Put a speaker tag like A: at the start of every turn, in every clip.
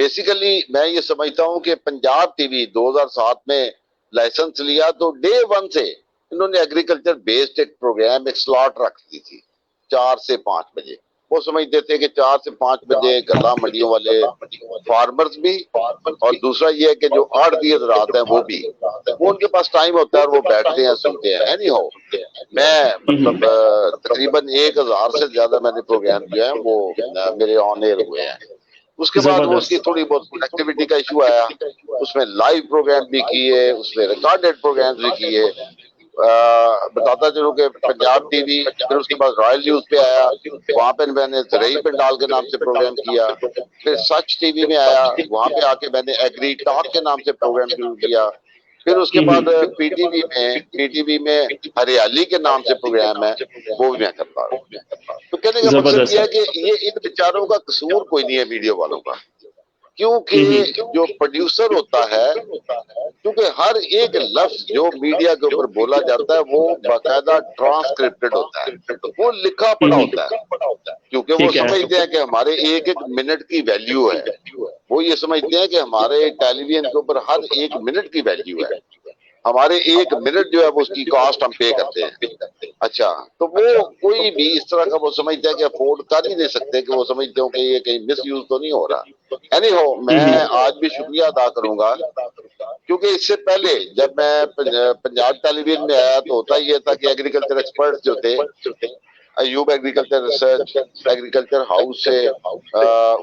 A: Basically میں یہ سمجھتا ہوں کہ پنجاب ٹی وی 2007 میں لائسنس لیا تو ڈے ون سے انہوں نے ایگریکلچر بیسڈ ایک پروگرام، ایک سلاٹ رکھ دی تھی 4 سے 5 بجے. وہ سمجھتے تھے کہ 4 سے 5 بجے گلا منڈیوں والے فارمرز بھی، اور دوسرا یہ ہے کہ جو آڑھتی حضرات ہیں وہ بھی، وہ ان کے پاس ٹائم ہوتا ہے اور وہ بیٹھتے ہیں سنتے ہیں. اینی ہو میں مطلب تقریباً 1000 سے زیادہ میں نے پروگرام جو ہے وہ میرے آن ایئر ہوئے ہیں. اس کے بعد وہ اس کی تھوڑی بہت کنیکٹیوٹی کا ایشو آیا، اس میں لائیو پروگرام بھی کیے، اس میں ریکارڈڈ پروگرام بھی کیے. بتاتا چلوں کہ پنجاب ٹی وی، پھر اس کے بعد رائل نیوز پہ آیا، وہاں پہ میں نے زرعی پنڈال کے نام سے پروگرام کیا. پھر سچ ٹی وی میں آیا، وہاں پہ آ کے میں نے ایگری ٹاک کے نام سے پروگرام شروع کیا. پھر اس کے بعد پی ٹی وی میں ہریالی کے نام سے پروگرام ہے، وہ بھی میں کرتا ہوں. تو کہنے کا مقصد یہ ہے کہ یہ ان بیچاروں کا قصور کوئی نہیں ہے میڈیا والوں کا، کیونکہ جو پروڈیوسر ہوتا ہے، کیونکہ ہر ایک لفظ جو میڈیا کے اوپر بولا جاتا ہے وہ باقاعدہ ٹرانسکرپٹڈ ہوتا ہے، وہ لکھا پڑا ہوتا ہے. کیونکہ وہ سمجھتے ہیں کہ ہمارے ایک ایک منٹ کی ویلیو ہے، وہ یہ سمجھتے ہیں کہ ہمارے ٹیلی ویژن کے اوپر ہر ایک منٹ کی ویلیو ہے، ہمارے ایک منٹ جو ہے وہ اس کی کاسٹ ہم پے کرتے ہیں. اچھا، تو وہ کوئی بھی اس طرح کا وہ سمجھتا ہے کہ افورڈ کر ہی نہیں سکتے، کہ وہ سمجھتے ہوں کہ یہ کہیں مس یوز تو نہیں ہو رہا. اینی ہو میں آج بھی شکریہ ادا کروں گا، کیونکہ اس سے پہلے جب میں پنجاب ٹیلی ویژن میں آیا تو ہوتا یہ تھا کہ ایگریکلچر ایکسپرٹس جو تھے، Ayub agriculture research, agriculture house سے،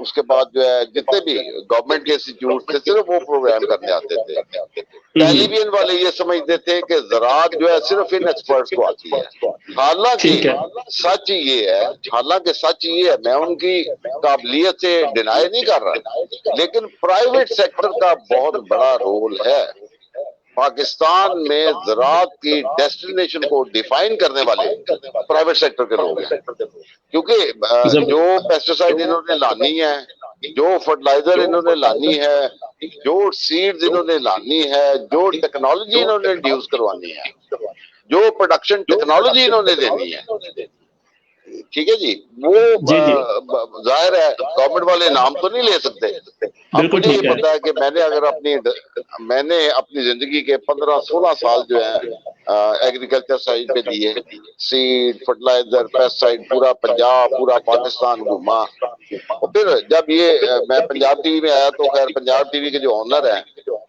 A: اس کے بعد جو ہے جتنے بھی گورنمنٹ کے انسٹیٹیوٹ تھے، صرف وہ پروگرام کرنے آتے تھے. ٹیلی ویژن والے یہ سمجھتے تھے کہ زراعت جو ہے صرف ان ایکسپرٹس کو آتی ہے. حالانکہ سچ یہ ہے، میں ان کی قابلیت سے ڈینائی نہیں کر رہا، لیکن پرائیویٹ سیکٹر کا بہت بڑا رول ہے. پاکستان میں زراعت کی ڈیسٹینیشن کو ڈیفائن کرنے والے پرائیویٹ سیکٹر کے لوگ ہیں، کیونکہ جو پیسٹیسائڈ انہوں نے لانی ہے، جو فرٹیلائزر انہوں نے لانی ہے، جو سیڈز انہوں نے لانی ہے، جو ٹیکنالوجی انہوں نے انڈیوس کروانی ہے، جو پروڈکشن ٹیکنالوجی انہوں نے دینی ہے، ٹھیک ہے جی، وہ ظاہر ہے گورنمنٹ والے نام تو نہیں لے سکتے. اب مجھے یہ پتا ہے کہ میں نے اپنی زندگی کے 15-16 سال جو ہیں ایگریکلچر سائڈ پہ دیے، سیڈ، فرٹیلائزر، پیسٹ سائڈ، پورا پنجاب، پورا پاکستان گھوما. اور پھر جب میں پنجاب ٹی وی میں آیا تو خیر پنجاب ٹی وی کے جو آنر ہیں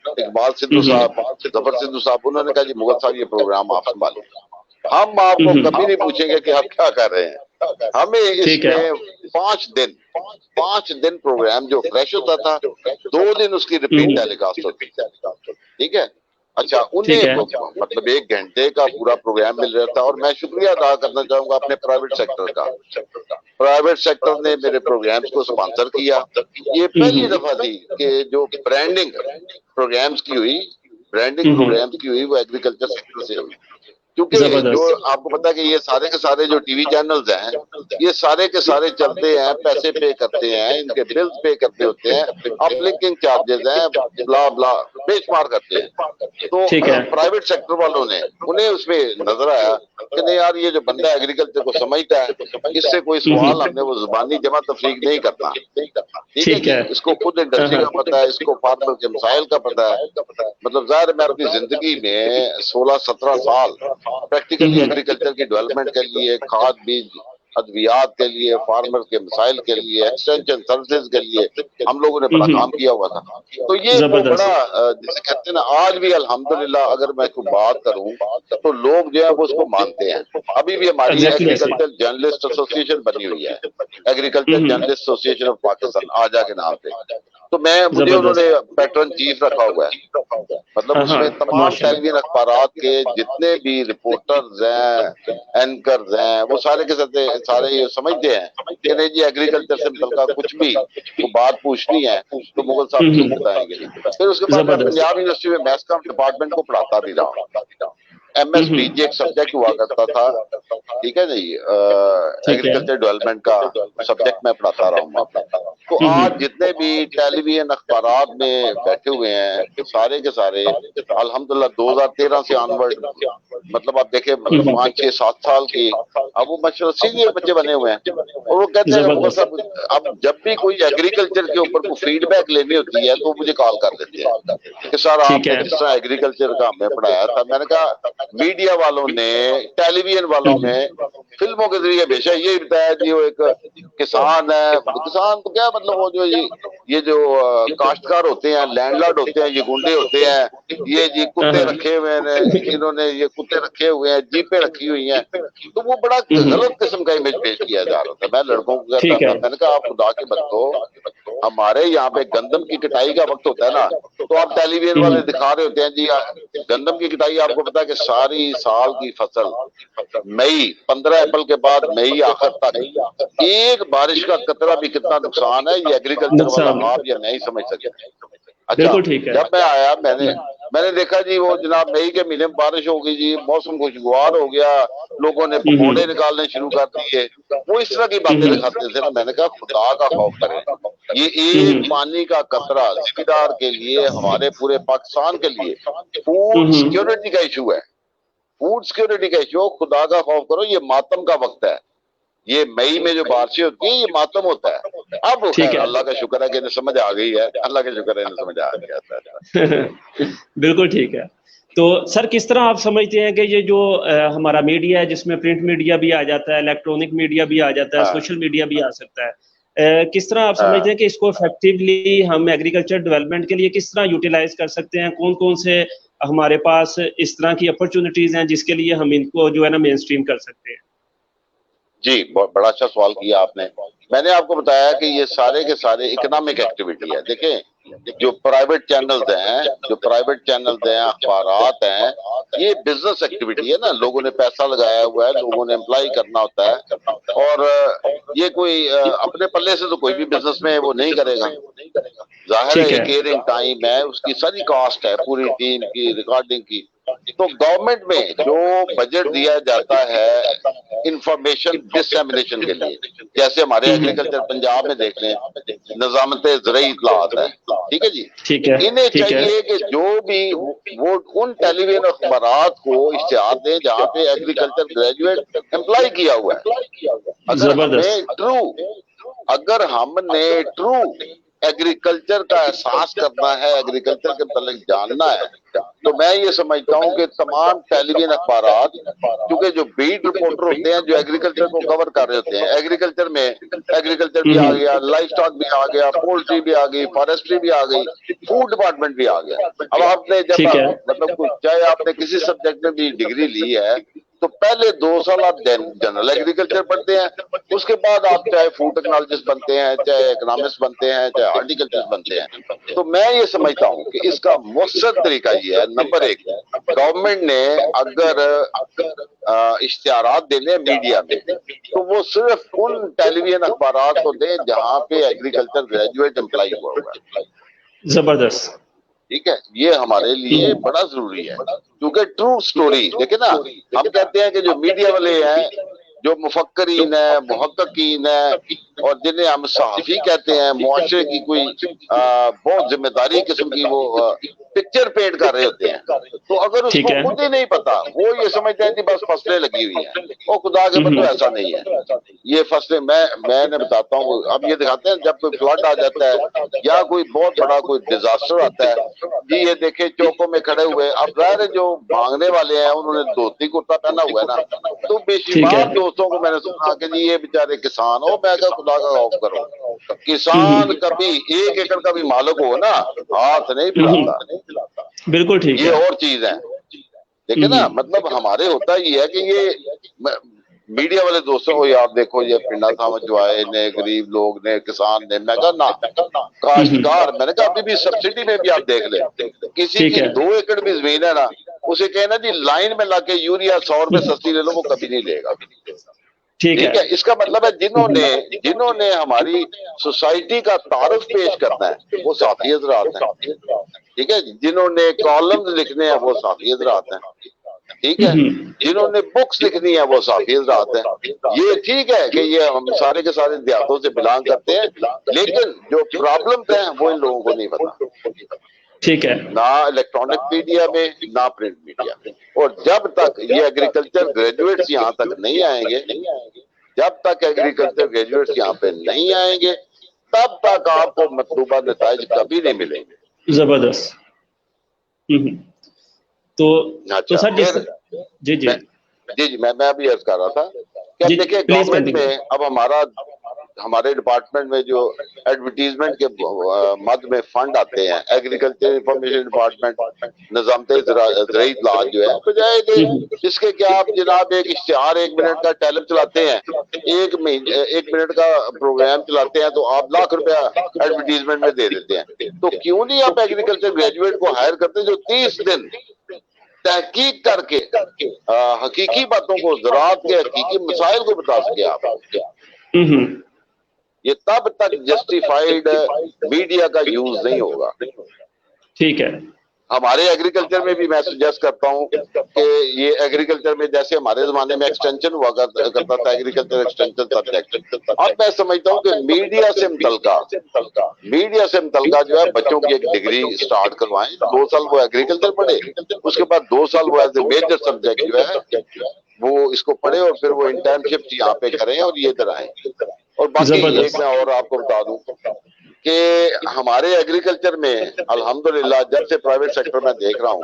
A: اقبال سدھو صاحب، ظفر سدھو صاحب، انہوں نے کہا جی مغل صاحب یہ پروگرام آپ سنبھالیں، ہم آپ کو کبھی نہیں پوچھیں گے کہ آپ کیا کر رہے ہیں. ہمیں اس میں 5 دن پروگرام جو فریش ہوتا تھا، 2 دن اس کی ریپیٹ ٹیلی کاسٹ ہوتی تھی. ٹھیک ہے، اچھا انہیں مطلب 1 گھنٹے کا پورا پروگرام مل رہا تھا. اور میں شکریہ ادا کرنا چاہوں گا اپنے پرائیویٹ سیکٹر کا. پرائیویٹ سیکٹر نے میرے پروگرامز کو سپانسر کیا. یہ پہلی دفعہ تھی کہ جو برانڈنگ پروگرامز کی ہوئی وہ ایگریکلچر سیکٹر سے ہوئی. کیونکہ جو آپ کو پتا ہے کہ یہ سارے کے سارے جو ٹی وی چینلز ہیں، یہ سارے کے سارے چلتے ہیں، پیسے پے کرتے ہیں، ان کے بلز پے کرتے ہوتے ہیں، اپ لنکنگ چارجز ہیں، بلا بلا بے شمار کرتے ہیں. تو پرائیویٹ سیکٹر والوں نے انہیں اس پہ نظر آیا کہ نہیں یار یہ جو بندہ ایگریکلچر کو سمجھتا ہے، اس سے کوئی سوال ہم نے وہ زبانی جمع تفریق نہیں کرنا. ٹھیک ہے جی، اس کو خود انڈسٹری کا پتا ہے، اس کو فارمر کے مسائل کا پتا ہے. مطلب ظاہر میں اپنی زندگی میں 16-17 سال پریکٹیکلی ایگریکلچر کی ڈیولپمنٹ کے لیے، کھاد بیج ادویات کے لیے، فارمر کے مسائل کے لیے، ایکسٹینشن سروسز کے لیے ہم لوگوں نے بڑا کام کیا ہوا تھا. تو یہ وہ بڑا جسے کہتے ہیں نا، آج بھی الحمدللہ اگر میں کوئی بات کروں تو لوگ جو ہے وہ اس کو مانتے ہیں. ابھی بھی ہماری ایگریکلچر جرنلسٹ ایسوسیشن بنی ہوئی ہے، agriculture journalist association of Pakistan, آجا کے نام پہ. تو مجھے انہوں نے پیٹرن چیف رکھا ہوا ہے. مطلب اس میں تمام ٹیلی ویژن اخبارات کے جتنے بھی رپورٹرز ہیں، اینکرز ہیں، وہ سارے کے سارے یہ سمجھتے ہیں کہ نہیں جی ایگریکلچر سے متعلقہ کچھ بھی بات پوچھنی ہے تو مغل صاحب ضرور بتائیں گے. پھر اس کے بعد میں پنجاب یونیورسٹی میں میس کام ڈپارٹمنٹ کو پڑھاتا بھی رہا ہوں. ایم ایس بی جی ایک سبجیکٹ ہوا کرتا تھا، ٹھیک ہے جی، ایگریکلچر ڈیولپمنٹ کا سبجیکٹ میں پڑھاتا رہا ہوں. تو آج جتنے بھی ٹیلی ویژن اخبارات میں بیٹھے ہوئے ہیں سارے کے سارے الحمدللہ 2013 سے آنورڈ مطلب آپ دیکھیں 5-6-7 سال کی اب وہ سینئر بچے بنے ہوئے ہیں اور وہ کہتے ہیں کہ صاحب اب جب بھی کوئی ایگریکلچر کے اوپر کوئی فیڈ بیک لینی ہوتی ہے تو مجھے کال کر دیتے ہیں کہ سر آپ نے جس طرح ایگریکلچر کا ہمیں پڑھایا تھا. میں نے کہا میڈیا والوں نے ٹیلی ویژن والوں نے فلموں کے ذریعے بھیجا یہ بتایا جی وہ ایک کسان ہے. کسان تو کیا مطلب وہ جو یہ جو کاشتکار ہوتے ہیں لینڈ لارڈ ہوتے ہیں یہ گنڈے ہوتے ہیں یہ جی کتے رکھے ہوئے ہیں انہوں نے یہ کتے رکھے ہوئے ہیں جیپیں رکھی ہوئی ہیں تو وہ بڑا غلط قسم کا امیج پیش کیا جا رہا تھا. میں لڑکوں کو کہتا تھا میں نے کہا آپ خدا کے بندو ہمارے یہاں پہ گندم کی کٹائی کا وقت ہوتا ہے نا تو آپ ٹیلی ویژن والے دکھا رہے ہوتے ہیں جی گندم کی کٹائی آپ کو پتا ہے کہ ساری سال کی فصل مئی 15 اپریل کے بعد مئی آخر تک ایک بارش کا قطرہ بھی کتنا نقصان ہے یہ ایگریکلچر والا آپ یا نہیں سمجھ سکتے. اچھا جب میں آیا میں نے دیکھا جی وہ جناب مئی کے مہینے میں بارش ہو گئی جی موسم خوشگوار ہو گیا لوگوں نے پکوڑے نکالنے شروع کر دیے وہ اس طرح کی باتیں دکھاتے تھے نا. میں نے کہا خدا کا خوف کریں یہ ایک پانی کا قطرہ ذمہ دار کے لیے ہمارے پورے پاکستان کے لیے فوڈ سیکیورٹی کا ایشو ہے. فوڈ سیکیورٹی کا ایشو خدا کا خوف کرو یہ ماتم کا وقت ہے. یہ مئی میں جو بارشیں ہوتی ہیں یہ ماتم ہوتا ہے. اب اللہ کا شکر ہے کہ انہیں سمجھ آ گئی ہے اللہ کا شکر ہے انہیں سمجھ آ گیا.
B: بالکل ٹھیک ہے. تو سر کس طرح آپ سمجھتے ہیں کہ یہ جو ہمارا میڈیا ہے جس میں پرنٹ میڈیا بھی آ جاتا ہے الیکٹرونک میڈیا بھی آ جاتا ہے سوشل میڈیا بھی آ سکتا ہے کس طرح آپ سمجھتے ہیں کہ اس کو افیکٹولی ہم ایگریکلچر ڈیولپمنٹ کے لیے کس طرح یوٹیلائز کر سکتے ہیں کون کون سے ہمارے پاس اس طرح کی اپرچونٹیز ہیں جس کے لیے ہم ان کو جو ہے نا مین اسٹریم کر سکتے ہیں؟
A: جی بہت بڑا اچھا سوال کیا آپ نے. میں نے آپ کو بتایا کہ یہ سارے کے سارے اکنامک ایکٹیویٹی ہے. دیکھیں جو پرائیویٹ چینلز ہیں اخبارات ہیں یہ بزنس ایکٹیویٹی ہے نا. لوگوں نے پیسہ لگایا ہوا ہے لوگوں نے امپلائی کرنا ہوتا ہے اور یہ کوئی اپنے پلے سے تو کوئی بھی بزنس میں وہ نہیں کرے گا. ظاہر ہے ایک ایئرنگ ٹائم ہے اس کی ساری کاسٹ ہے پوری ٹیم کی ریکارڈنگ کی. تو گورنمنٹ میں جو بجٹ دیا جاتا ہے انفارمیشن ڈسیمینیشن کے لیے جیسے ہمارے ایگریکلچر پنجاب میں دیکھ لیں نظامت زرعی اطلاعات ہے ٹھیک ہے جی انہیں چاہیے کہ جو بھی وہ ان ٹیلی ویژن اخبارات کو اشتہار دیں جہاں پہ ایگریکلچر گریجویٹ امپلائی کیا ہوا ہے. اگر ہم نے ٹرو ایگریکلچر کا احساس کرنا ہے ایگریکلچر کے متعلق جاننا ہے تو میں یہ سمجھتا ہوں کہ تمام ٹیلی ویژن اخبارات کیونکہ جو بیٹ رپورٹر ہوتے ہیں جو ایگریکلچر کو کور کر رہے ہوتے ہیں ایگریکلچر میں ایگریکلچر بھی آ گیا لائف اسٹاک بھی آ گیا پولٹری بھی آ گئی فارسٹری بھی آ گئی فوڈ ڈپارٹمنٹ بھی آ گیا. اب آپ نے جب مطلب چاہے آپ نے کسی سبجیکٹ میں بھی ڈگری لی ہے تو پہلے 2 سال آپ جنرل ایگریکلچر پڑھتے ہیں اس کے بعد آپ چاہے فوڈ ٹیکنالوجسٹ بنتے ہیں چاہے اکنامسٹ بنتے ہیں چاہے ہارٹیکلچر بنتے ہیں. تو میں یہ سمجھتا ہوں کہ اس کا مؤثر طریقہ یہ ہے نمبر 1 گورنمنٹ نے اگر اشتہارات دینے میڈیا میں تو وہ صرف ان ٹیلی ویژن اخبارات کو دیں جہاں پہ ایگریکلچر گریجویٹ امپلائی ہوا ہوا ہے.
B: زبردست.
A: ٹھیک ہے یہ ہمارے لیے بڑا ضروری ہے کیونکہ ٹرو سٹوری دیکھیں نا ہم کہتے ہیں کہ جو میڈیا والے ہیں جو مفکرین ہیں محققین ہیں اور جنہیں ہم صحافی کہتے ہیں معاشرے کی کوئی بہت ذمہ داری قسم کی وہ پکچر پینٹ کر رہے ہوتے ہیں تو اگر اس کو خود ہی نہیں پتا وہ یہ سمجھتے ہیں کہ بس فصلیں لگی ہوئی ہیں وہ خدا کے بندو ایسا نہیں ہے. یہ فصلیں میں نے بتاتا ہوں اب یہ دکھاتے ہیں جب کوئی فلڈ آ جاتا ہے یا کوئی بہت بڑا کوئی ڈیزاسٹر آتا ہے جی یہ دیکھیں چوکوں میں کھڑے ہوئے اب ظاہر جو مانگنے والے ہیں انہوں نے دھوتی کرتا پہنا ہوا ہے نا تو بے شمار دوستوں کو میں نے سنا کہ جی یہ بیچارے کسان ہو میں کہا خدا کا خوف کرو کسان کبھی 1 ایکڑ کا بھی مالک ہو نا ہاتھ نہیں پھیلاتا.
B: بالکل ٹھیک
A: یہ اور چیز ہے دیکھیں نا مطلب ہمارے ہوتا یہ ہے کہ یہ میڈیا والے دوستوں کو آپ دیکھو یہ پنڈا سامد جو آئے نئے غریب لوگ نئے کسان نے میں کہا نا کاشتکار میں نے کہا ابھی بھی سبسڈی میں بھی آپ دیکھ لیں کسی کی 2 ایکڑ بھی زمین ہے نا اسے کہنا جی لائن میں لا کے یوریا 100 روپے سستی لے لو وہ کبھی نہیں لے گا. ٹھیک ہے اس کا مطلب ہے جنہوں نے ہماری سوسائٹی کا تعارف پیش کرنا ہے وہ صحافی حضرات ہیں ٹھیک ہے جنہوں نے کالمز لکھنے ہیں وہ صحافی حضرات ہیں ٹھیک ہے، جنہوں نے بکس لکھنی ہے وہ صحافی حضرات ہیں. یہ ٹھیک ہے کہ یہ ہم سارے کے سارے دیہاتوں سے بلانگ کرتے ہیں، لیکن جو پرابلمز ہیں وہ ان لوگوں کو نہیں پتا،
B: ٹھیک ہے.
A: نہ الیکٹرانک میڈیا میں نہ پرنٹ میڈیا میں. اور جب تک یہ ایگریکلچر گریجویٹس یہاں تک نہیں آئیں گے، جب تک ایگریکلچر گریجویٹس یہاں پہ نہیں آئیں گے، تب تک آپ کو مطلوبہ نتائج کبھی نہیں ملیں گے.
B: زبردست. تو
A: اچھا
B: سر
A: پھر
B: جی جی
A: جی میں ابھی عرض کر رہا تھا کہ اب
B: جی
A: دیکھیں
B: پلیز
A: گورنمنٹ
B: کنٹینیو.
A: میں اب ہمارے ڈپارٹمنٹ میں جو ایڈورٹیزمنٹ کے مد میں فنڈ آتے ہیں، ایگریکلچر انفارمیشن ڈپارٹمنٹ نظامت زرعی اطلاعات جو ہے، بجائے کہ اس کے کیا آپ جناب ایک اشتہار 1 منٹ کا ٹیلر چلاتے ہیں، 1 منٹ کا پروگرام چلاتے ہیں، تو آپ ₹1,00,000 ایڈورٹیزمنٹ میں دے دیتے ہیں. تو کیوں نہیں آپ ایگریکلچر گریجویٹ کو ہائر کرتے جو 30 دن تحقیق کر کے حقیقی باتوں کو، زراعت کے حقیقی مسائل کو بتا سکے آپ کو. یہ تب تک جسٹیفائیڈ میڈیا کا یوز نہیں ہوگا.
B: ٹھیک ہے.
A: ہمارے ایگریکلچر میں بھی میں سجیسٹ کرتا ہوں کہ یہ ایگریکلچر میں جیسے ہمارے زمانے میں ایکسٹینشن ہوا کرتا تھا، ایگریکلچر ایکسٹینشن سبجیکٹ، اب میں سمجھتا ہوں کہ میڈیا سے متعلقہ جو ہے بچوں کی ایک ڈگری سٹارٹ کروائیں. 2 سال وہ ایگریکلچر پڑھے، اس کے بعد 2 سال وہ ایز اے میجر سبجیکٹ جو ہے وہ اس کو پڑھے، اور پھر وہ انٹرنشپ یہاں پہ کریں اور یہ ادھر آئیں. اور باقی ایک میں اور آپ کو بتا دوں کہ ہمارے ایگریکلچر میں الحمدللہ جب سے پرائیویٹ سیکٹر میں دیکھ رہا ہوں،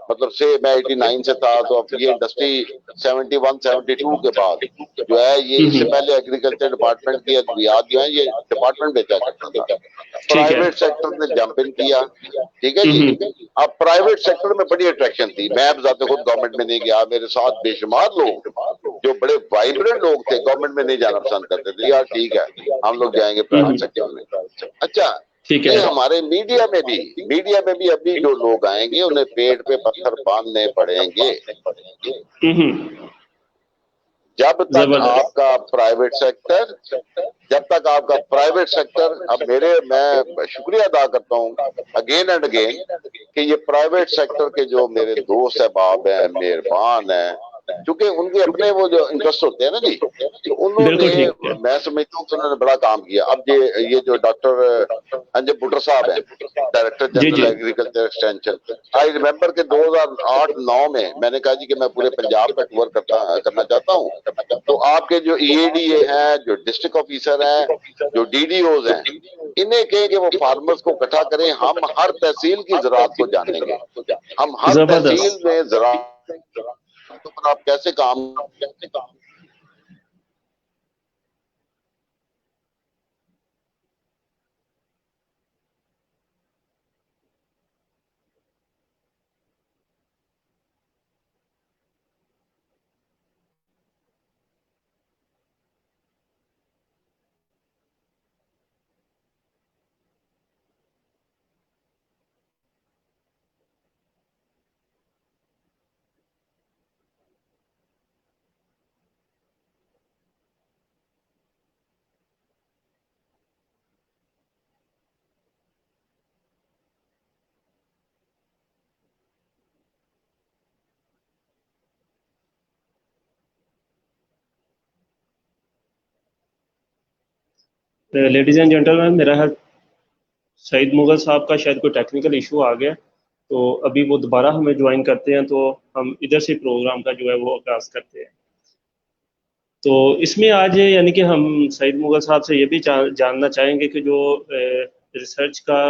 A: مطلب سے میں 89 سے تھا، تو اب یہ انڈسٹری 71 72 کے بعد جو ہے، یہ اس سے پہلے ایگریکلچر ڈپارٹمنٹ کی ادویات جو ہیں یہ ڈپارٹمنٹ بیچا کرتا تھا.
B: ٹھیک ہے.
A: پرائیویٹ سیکٹر نے جمپ ان کیا. ٹھیک ہے جی. اب پرائیویٹ سیکٹر میں بڑی اٹریکشن تھی. میں اب ذات خود گورنمنٹ میں نہیں گیا، میرے ساتھ بے شمار لوگ جو بڑے وائبرنٹ لوگ تھے گورنمنٹ میں نہیں جانا پسند کرتے تھے. یار ٹھیک ہے ہم لوگ جائیں گے پرائیویٹ سیکٹر میں. اچھا
B: ٹھیک ہے.
A: یہ ہمارے میڈیا میں بھی ابھی جو لوگ آئیں گے انہیں پیٹ پہ پتھر باندھنے پڑیں گے. جب تک آپ کا پرائیویٹ سیکٹر اب میں شکریہ ادا کرتا ہوں اگین اینڈ اگین کہ یہ پرائیویٹ سیکٹر کے جو میرے دوست احباب ہیں، مہربان ہیں، چونکہ ان کے اپنے وہ جو انٹرسٹ ہوتے ہیں نا جی، تو انہوں نے،
B: بالکل ٹھیک ہے.
A: میں سمجھتا ہوں کہ انہوں نے بڑا کام کیا. اب یہ جو ڈاکٹر انجم بٹر صاحب ہیں، ڈائریکٹر
B: جی
A: جنرل
B: جی
A: ایگریکلچر ایکسٹینشن، آئی ریمبر کہ 2008-9 میں نے کہا جی کہ میں پورے پنجاب کا ٹور کرنا چاہتا ہوں. تو آپ کے جو ای اے ڈی اے ہیں، جو ڈسٹرکٹ آفیسر ہیں، جو ڈی ڈی اوز ہیں، انہیں کہیں کہ وہ فارمرز کو اکٹھا کریں. ہم ہر تحصیل کی زراعت کو جانیں گے، ہم ہر تحصیل
B: زبردست.
A: میں زراعت پر آپ کیسے کام.
B: لیڈیز اینڈ جینٹلمین، میرا ہے سعید مغل صاحب کا شاید کوئی ٹیکنیکل ایشو آ گیا، تو ابھی وہ دوبارہ ہمیں جوائن کرتے ہیں، تو ہم ادھر سے پروگرام کا جو ہے وہ آغاز کرتے ہیں. تو اس میں آج یعنی کہ ہم سعید مغل صاحب سے یہ بھی جاننا چاہیں گے کہ جو ریسرچ کا،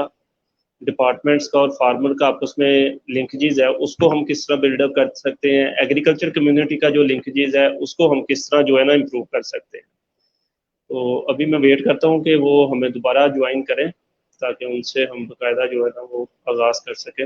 B: ڈپارٹمنٹس کا اور فارمر کا آپس میں لنکیجز ہے، اس کو ہم کس طرح بلڈ اپ کر سکتے ہیں، ایگریکلچر کمیونٹی کا جو لنکیجز ہے اس کو ہم کس طرح جو ہے نا امپروو کر سکتے ہیں. تو ابھی میں ویٹ کرتا ہوں کہ وہ ہمیں دوبارہ جوائن کریں تاکہ ان سے ہم باقاعدہ جو ہے نا وہ آغاز کر سکیں.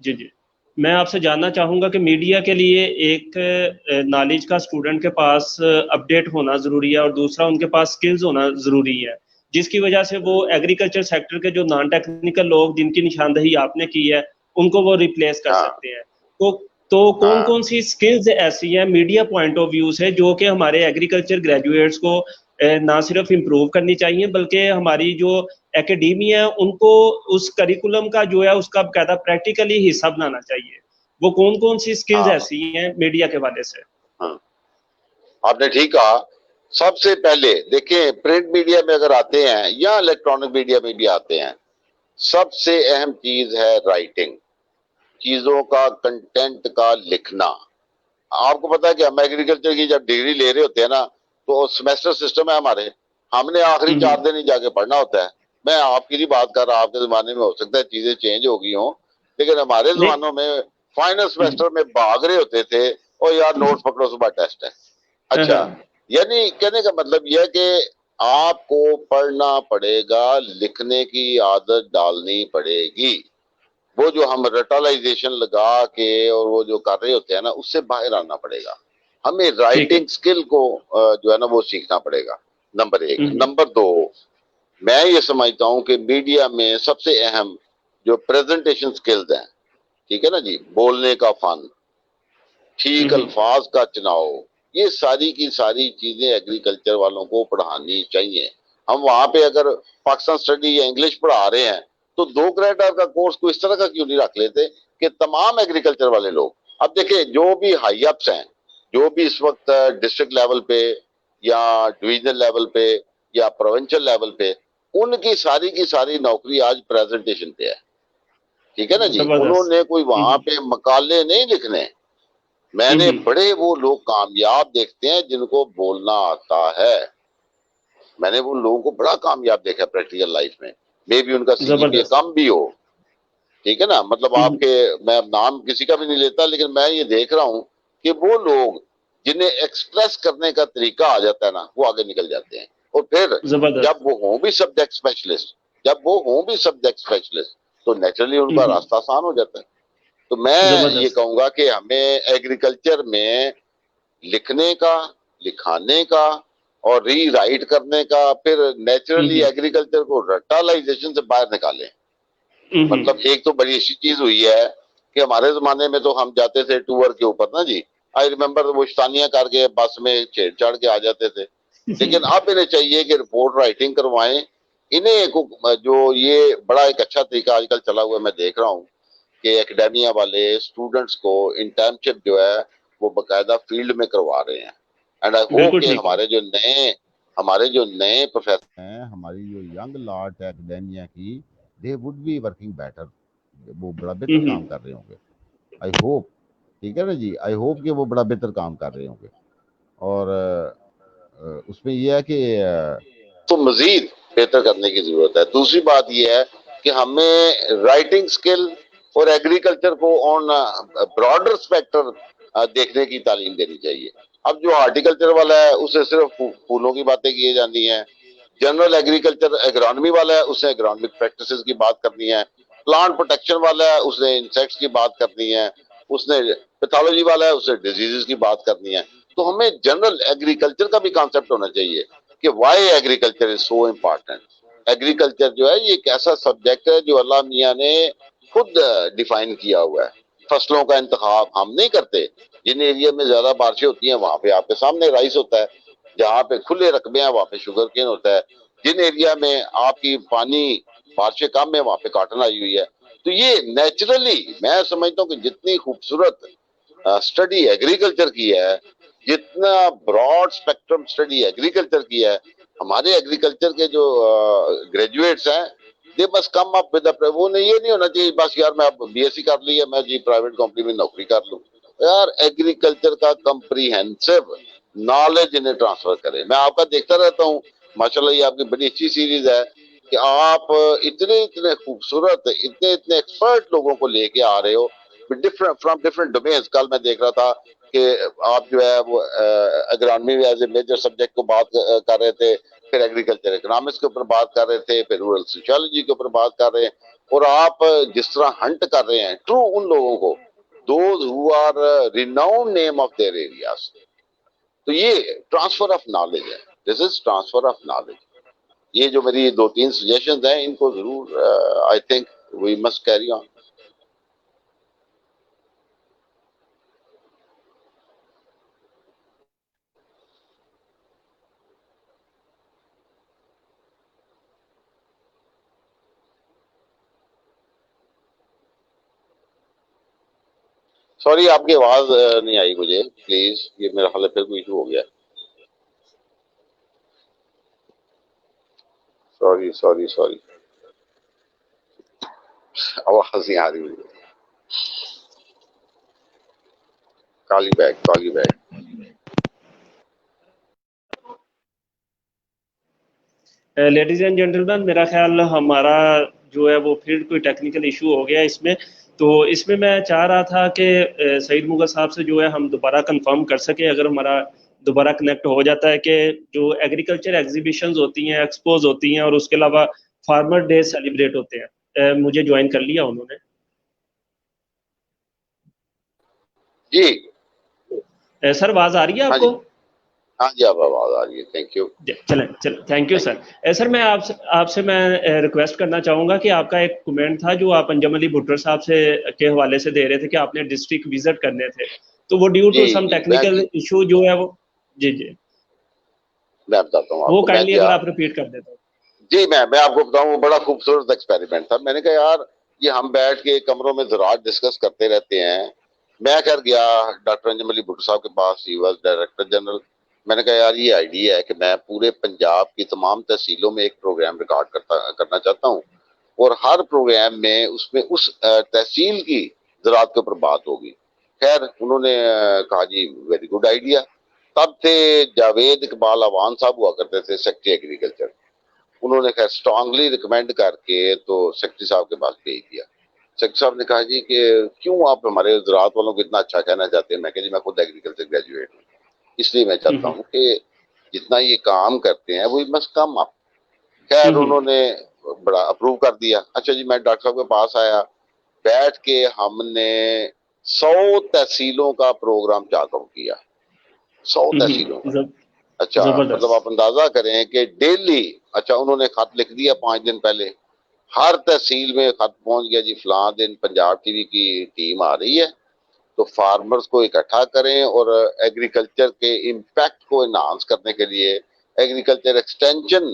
B: جی جی میں آپ سے جاننا چاہوں گا کہ میڈیا کے لیے ایک نالج کا اسٹوڈنٹ کے پاس اپڈیٹ ہونا ضروری ہے اور دوسرا ان کے پاس سکلز ہونا ضروری ہے، جس کی وجہ سے وہ ایگریکلچر سیکٹر کے جو نان ٹیکنیکل لوگ جن کی نشاندہی آپ نے کی ہے ان کو وہ ریپلیس کر
A: ہاں
B: سکتے ہیں۔ تو کون
A: ہاں
B: کون سی سکلز ایسی ہیں میڈیا پوائنٹ آف ویو سے جو کہ ہمارے ایگریکلچر گریجویٹس کو نہ صرف امپروو کرنی چاہیے بلکہ ہماری جو اکیڈیمیا ہے ان کو اس کریکولم کا جو ہے اس کا باقاعدہ پریکٹیکلی حصہ بنانا چاہیے، وہ کون کون سی سکلز
A: ہاں
B: ایسی ہیں میڈیا کے حوالے سے؟
A: ہاں آپ نے ٹھیک کہا۔ سب سے پہلے دیکھیں پرنٹ میڈیا میں اگر آتے ہیں یا الیکٹرانک میڈیا میں بھی آتے ہیں، سب سے اہم چیز ہے رائٹنگ، چیزوں کا کنٹینٹ کا لکھنا۔ آپ کو پتا ہے کہ ہم ایگریکلچر کی جب ڈگری لے رہے ہوتے ہیں نا تو سیمیسٹر سسٹم ہے ہمارے، ہم نے آخری 4 دن ہی جا کے پڑھنا ہوتا ہے۔ میں آپ کی نہیں بات کر رہا، آپ کے زمانے میں ہو سکتا ہے چیزیں چینج ہو گئی ہوں، لیکن ہمارے زمانوں میں فائنل سیمیسٹر میں بھاگ رہے ہوتے تھے اور یار نوٹس پکڑو صبح ٹیسٹ ہے۔ اچھا، یعنی کہنے کا مطلب یہ ہے کہ آپ کو پڑھنا پڑے گا، لکھنے کی عادت ڈالنی پڑے گی۔ وہ جو ہم رٹالائزیشن لگا کے اور وہ جو کر رہے ہوتے ہیں نا اس سے باہر آنا پڑے گا۔ ہمیں
B: ٹھیک ہے۔
A: رائٹنگ سکل کو جو ہے نا وہ سیکھنا پڑے گا، نمبر 1۔ نمبر 2، میں یہ سمجھتا ہوں کہ میڈیا میں سب سے اہم جو پریزنٹیشن سکلز ہیں، ٹھیک ہے نا جی، بولنے کا فن، ٹھیک الفاظ کا چناؤ، یہ ساری کی ساری چیزیں ایگریکلچر والوں کو پڑھانی چاہیے۔ ہم وہاں پہ اگر پاکستان اسٹڈی یا انگلش پڑھا رہے ہیں تو 2 کریڈٹ کا کورس کو اس طرح کا کیوں نہیں رکھ لیتے کہ تمام ایگریکلچر والے لوگ، اب دیکھیں جو بھی ہائی اپس ہیں، جو بھی اس وقت ڈسٹرکٹ لیول پہ یا ڈویژنل لیول پہ یا پروونشل لیول پہ، ان کی ساری نوکری آج پریزنٹیشن پہ ہے، ٹھیک ہے نا جی۔ انہوں
B: زبردست۔
A: نے کوئی وہاں پہ مقالے نہیں لکھنے، میں نے بڑے وہ لوگ کامیاب دیکھتے ہیں جن کو بولنا آتا ہے، میں نے ان لوگوں کو بڑا کامیاب دیکھا پریکٹیکل لائف میں، مے بھی ان کا سی جی پی اے
B: زبردست۔
A: کم بھی ہو، ٹھیک ہے نا، مطلب آپ کے، میں نام کسی کا بھی نہیں لیتا لیکن میں یہ دیکھ رہا ہوں کہ وہ لوگ جنہیں ایکسپریس کرنے کا طریقہ آ جاتا ہے نا وہ آگے نکل جاتے ہیں، اور پھر
B: زبردست۔
A: جب وہ ہوں بھی سبجیکٹ اسپیشلسٹ تو نیچرلی ان کا راستہ آسان ہو جاتا ہے۔ تو میں یہ
B: زبردست۔
A: کہوں گا کہ ہمیں ایگریکلچر میں لکھنے کا، لکھانے کا اور ری رائٹ کرنے کا، پھر نیچرلی ایگریکلچر کو رٹالائزیشن سے باہر نکالیں۔ مطلب ایک تو بڑی اچھی چیز ہوئی ہے کہ ہمارے زمانے میں تو ہم جاتے تھے ٹور کے اوپر نا جی، آئی ریمبر وہ شتانیاں کر کے بس میں چھیڑ چاڑ کے آ جاتے تھے، لیکن اب انہیں چاہیے کہ رپورٹ رائٹنگ کروائیں۔ انہیں جو یہ بڑا ایک اچھا طریقہ آج کل چلا ہوا ہے، میں دیکھ رہا ہوں کہ اکیڈیمیا والے اسٹوڈنٹس کو انٹرنشپ جو ہے وہ باقاعدہ فیلڈ میں کروا رہے ہیں، اینڈ آئی ہوپ کہ ہمارے جو نئے پروفیسر ہیں، ہماری جو ینگ لاٹ ہے اکیڈیمیا کی، they would be working better, وہ بڑا بہتر کام کر رہے ہوں گے، آئی ہوپ، ٹھیک ہے نا جی، آئی ہوپ کہ وہ بڑا بہتر کام کر رہے ہوں گے۔ اور اس میں یہ ہے کہ تو مزید بہتر کرنے کی ضرورت ہے۔ دوسری بات یہ ہے کہ ہمیں رائٹنگ سکل اور ایگریکلچر کو آن براڈر اسپیکٹر دیکھنے کی تعلیم دینی چاہیے۔ اب جو ہارٹیکلچر والا ہے اسے صرف پھولوں کی باتیں کی جاتی ہیں، جنرل ایگریکلچر اگرانومی والا ہے اسے اگرانومک پریکٹسز کی بات کرنی ہے، پلانٹ پروٹیکشن والا ہے اس نے انسیکٹس کی بات کرنی ہے، اس نے پیتھولوجی والا ہے اسے ڈیزیزز کی بات کرنی ہے۔ تو ہمیں جنرل ایگریکلچر کا بھی کانسیپٹ ہونا چاہیے کہ وائی ایگریکلچر از سو امپورٹنٹ۔ ایگریکلچر جو ہے یہ ایک ایسا سبجیکٹ ہے جو اللہ میاں نے خود ڈیفائن کیا ہوا ہے۔ فصلوں کا انتخاب ہم نہیں کرتے، جن ایریا میں زیادہ بارشیں ہوتی ہیں وہاں پہ آپ کے سامنے رائس ہوتا ہے، جہاں پہ کھلے رقبے ہیں وہاں پہ شوگر کین ہوتا ہے، جن ایریا میں آپ کی پانی بارشیں کم ہے وہاں پہ کاٹن آئی ہوئی ہے۔ تو یہ نیچرلی میں سمجھتا ہوں کہ جتنی خوبصورت اسٹڈی ایگریکلچر کی ہے، جتنا براڈ اسپیکٹرم اسٹڈی ایگریکلچر کی ہے، ہمارے ایگریکلچر کے جو گریجویٹس ہیں دے بس کم اپ ود وہ نہیں، یہ نہیں ہونا چاہیے بس یار میں اب بی ایس سی کر لی ہے میں جی پرائیویٹ کمپنی میں نوکری کر لوں، یار ایگریکلچر کا کمپریہنسو نالج انہیں ٹرانسفر کرے۔ میں آپ کا دیکھتا رہتا ہوں، ماشاءاللہ یہ آپ کی بڑی اچھی سیریز ہے کہ آپ اتنے خوبصورت اتنے ایکسپرٹ لوگوں کو لے کے آ رہے ہو فرام ڈفرنٹ ڈومینز۔ کل میں دیکھ رہا تھا کہ آپ جو ہے وہ اگرانومی ایز اے میجر سبجیکٹ کو بات کر رہے تھے، پھر ایگریکلچر اکنامکس کے اوپر بات کر رہے تھے، پھر رورل سوشیالوجی کے اوپر بات کر رہے ہیں۔ اور آپ جس طرح ہنٹ کر رہے ہیں ٹرو ان لوگوں کو those who are renowned name of their areas. تو یہ ٹرانسفر آف نالج ہے. This is transfer of knowledge. یہ جو میری 2-3 سجیشنز ہیں ان کو ضرور I think we must carry on. Sorry آپ کی آواز نہیں آئی مجھے پلیز. یہ میرا خیال ہے پھر کوئی ایشو ہو گیا. سوری آواز نہیں آ رہی مجھے. کالی بیگ.
B: لیڈیز اینڈ جینٹلمین، میرا خیال ہمارا جو ہے وہ پھر کوئی ٹیکنیکل ایشو ہو گیا اس میں. تو اس میں میں چاہ رہا تھا کہ سعید مغل صاحب سے جو ہے ہم دوبارہ کنفرم کر سکیں، اگر ہمارا دوبارہ کنیکٹ ہو جاتا ہے، کہ جو ایگریکلچر ایگزیبیشنز ہوتی ہیں، ایکسپوز ہوتی ہیں، اور اس کے علاوہ فارمر ڈے سیلیبریٹ ہوتے ہیں. مجھے جوائن کر لیا انہوں نے.
A: جی
B: سر آواز آ رہی ہے آپ کو؟
A: ہاں جی آپ آواز آ رہی ہے. Thank you.
B: چلیں تھینک یو سر. سر میں آپ سے میں ریکویسٹ کرنا چاہوں گا کہ آپ کا ایک کمنٹ تھا جو آپ انجم علی بھٹر صاحب سے کے حوالے سے دے رہے تھے کہ آپ نے ڈسٹرکٹ وزٹ کرنے تھے، تو وہ due to some technical issue جو ہے وہ جی
A: میں بتاتا ہوں
B: وہ کائنڈلی اگر آپ ریپیٹ کر دیتے.
A: جی میں آپ کو بتاؤں، وہ بڑا خوبصورت ایکسپیریمنٹ تھا. میں نے کہا یار یہ ہم بیٹھ کے کمروں میں زراعت ڈسکس کرتے رہتے ہیں. میں خیر گیا ڈاکٹر انجم علی بھٹو صاحب کے پاس، ہی واز ڈائریکٹر جنرل. میں نے کہا یار یہ آئیڈیا ہے کہ میں پورے پنجاب کی تمام تحصیلوں میں ایک پروگرام ریکارڈ کرنا چاہتا ہوں، اور ہر پروگرام میں اس تحصیل کی زراعت کے اوپر بات ہوگی. خیر انہوں نے کہا جی ویری گڈ آئیڈیا. تب تھے جاوید اقبال اوان صاحب ہوا کرتے تھے سیکٹری ایگریکلچر. انہوں نے خیر اسٹرانگلی ریکمینڈ کر کے تو سیکٹری صاحب کے پاس بھیج دیا. سیکٹری صاحب نے کہا جی کہ کیوں آپ ہمارے زراعت والوں کو اتنا اچھا کہنا چاہتے ہیں. میں کہ جی میں خود ایگریکلچر گریجویٹ ہوں، اس لیے میں چاہتا ہوں کہ جتنا یہ کام کرتے ہیں وہی بس کم آپ. خیر انہوں نے بڑا اپروو کر دیا. اچھا جی میں ڈاکٹر صاحب کے پاس آیا، بیٹھ کے ہم نے 100 تحصیلوں کا پروگرام چارٹ آؤٹ کیا. 100 تحصیلوں کا. اچھا مطلب آپ اندازہ کریں کہ ڈیلی، اچھا انہوں نے خط لکھ دیا 5 دن پہلے، ہر تحصیل میں خط پہنچ گیا جی فلاں دن پنجاب ٹی وی کی ٹیم آ رہی ہے تو فارمرز کو اکٹھا کریں اور ایگریکلچر کے امپیکٹ کو انہانس کرنے کے لیے ایگریکلچر ایکسٹینشن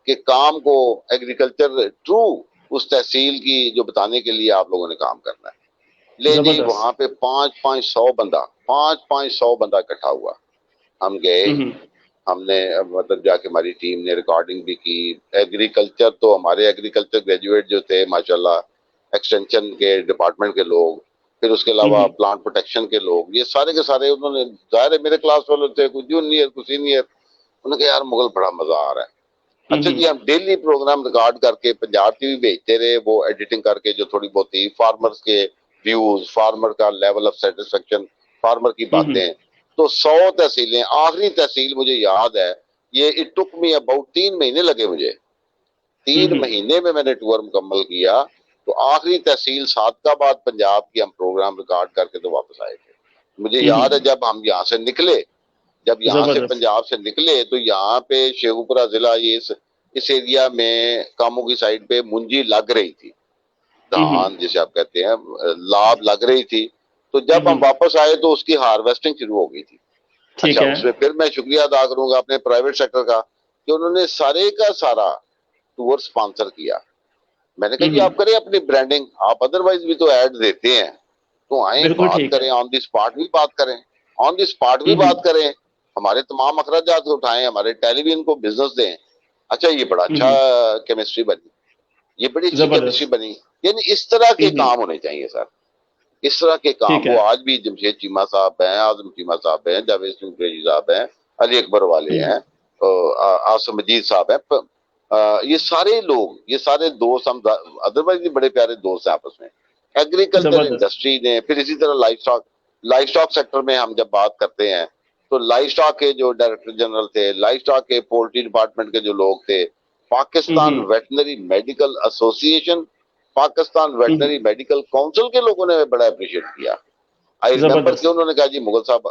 A: کے کام کو ایگریکلچر ٹرو اس تحصیل کی جو بتانے کے لیے آپ لوگوں نے کام کرنا ہے. لے جی وہاں پہ 500 بندہ اکٹھا ہوا. ہم گئے، ہم نے مطلب جا کے ہماری ٹیم نے ریکارڈنگ بھی کی. ایگریکلچر تو ہمارے ایگریکلچر گریجویٹ جو تھے ماشاءاللہ، ایکسٹینشن کے ڈپارٹمنٹ کے لوگ، پھر اس کے علاوہ پلانٹ پروٹیکشن کے لوگ، یہ سارے کے سارے انہوں نے، ظاہر ہے میرے کلاس والے تھے، کوئی جونیئر کوئی سینئر. انہوں نے کہا یار مغل بڑا مزہ آ رہا ہے. اچھا جی ہم ڈیلی پروگرام ریکارڈ کر کے پنجاب ٹی وی بھیجتے رہے، وہ ایڈیٹنگ کر کے جو تھوڑی بہت ہی فارمرز کے ویوز، فارمر کا لیول آف سیٹسفیکشن، فارمر کی باتیں. تو 100 تحصیلیں، آخری تحصیل مجھے یاد ہے یہ اٹ ٹک می اباؤٹ 3 مہینے لگے مجھے. 3 مہینے میں نے ٹور مکمل کیا. تو آخری تحصیل صادق آباد پنجاب کی ہم پروگرام ریکارڈ کر کے تو واپس آئے تھے. مجھے یاد ہے جب ہم یہاں سے نکلے، جب یہاں سے پنجاب سے نکلے تو یہاں پہ شیخوپورہ ضلع اس ایریا میں کاموں کی سائڈ پہ منجی لگ رہی تھی، دھان جسے آپ کہتے ہیں لاب لگ رہی تھی. تو جب ہم واپس آئے تو اس کی ہارویسٹنگ شروع ہو گئی تھی. اچھا اس میں پھر میں شکریہ ادا کروں گا اپنے پرائیویٹ سیکٹر کا کہ انہوں نے سارے کا سارا ٹور سپانسر کیا. میں نے کہا جی آپ کریں اپنی برانڈنگ، آپ ادروائز بھی تو ایڈ دیتے ہیں تو آئیں بات کریں، آن دی اسپاٹ بھی بات کریں، آن دی اسپاٹ بھی بات کریں، ہمارے تمام اخراجات کو اٹھائیں، ہمارے ٹیلی ویژن کو بزنس دیں. اچھا یہ بڑا اچھا کیمسٹری بنی، یہ بڑی اچھی کیمسٹری بنی. یعنی اس طرح کے کام ہونے چاہیے سر، اس طرح کے کام. وہ آج بھی جمشید چیمہ صاحب ہیں، اعظم چیمہ صاحب ہیں، جاوید سنگھ قریشی صاحب ہیں، علی اکبر والے ہیں، آصف مجید صاحب ہیں. یہ سارے لوگ، یہ سارے دوست، ہم ادروائز بھی بڑے پیارے دوست ہیں آپس میں. ایگریکلچر انڈسٹری نے پھر اسی طرح لائف سٹاک سیکٹر میں ہم جب بات کرتے ہیں تو لائف سٹاک کے جو ڈائریکٹر جنرل تھے، لائف سٹاک کے پولٹری ڈپارٹمنٹ کے جو لوگ تھے، پاکستان ویٹنری میڈیکل ایسوسی ایشن پاکستان ویٹنری میڈیکل کونسل کے لوگوں نے بڑا اپریشیٹ کیا. آئی ریمبر کہ انہوں نے کہا جی مغل صاحب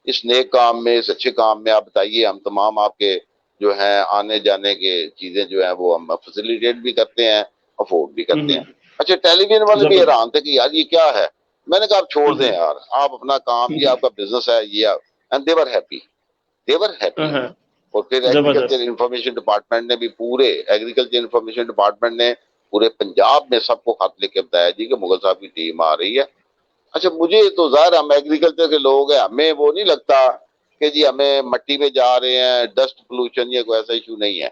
A: اس نیک کام میں، اس اچھے کام میں آپ بتائیے، ہم تمام آپ کے جو ہیں آنے جانے کے چیزیں جو ہیں وہ ہم فیسیلیٹیٹ بھی کرتے ہیں، افورڈ بھی کرتے ہیں. اچھا ٹیلی ویژن والے بھی حیران تھے کہ یار یہ کیا ہے. میں نے کہا آپ چھوڑ دیں یار، آپ اپنا کام، یہ آپ کا بزنس ہے یہ. And they were happy, they were happy. اور پھر ایگریکلچر انفارمیشن ڈپارٹمنٹ نے بھی ایگریکلچر انفارمیشن ڈپارٹمنٹ نے پورے پنجاب میں سب کو خط لکھ کے بتایا جی کہ مغل صاحب کی ٹیم آ رہی ہے. اچھا مجھے تو ظاہر ہم ایگریکلچر کے لوگ ہیں، ہمیں وہ نہیں لگتا کہ جی ہمیں مٹی میں جا رہے ہیں، ڈسٹ پولوشن یا کوئی ایسا ایشو نہیں ہے.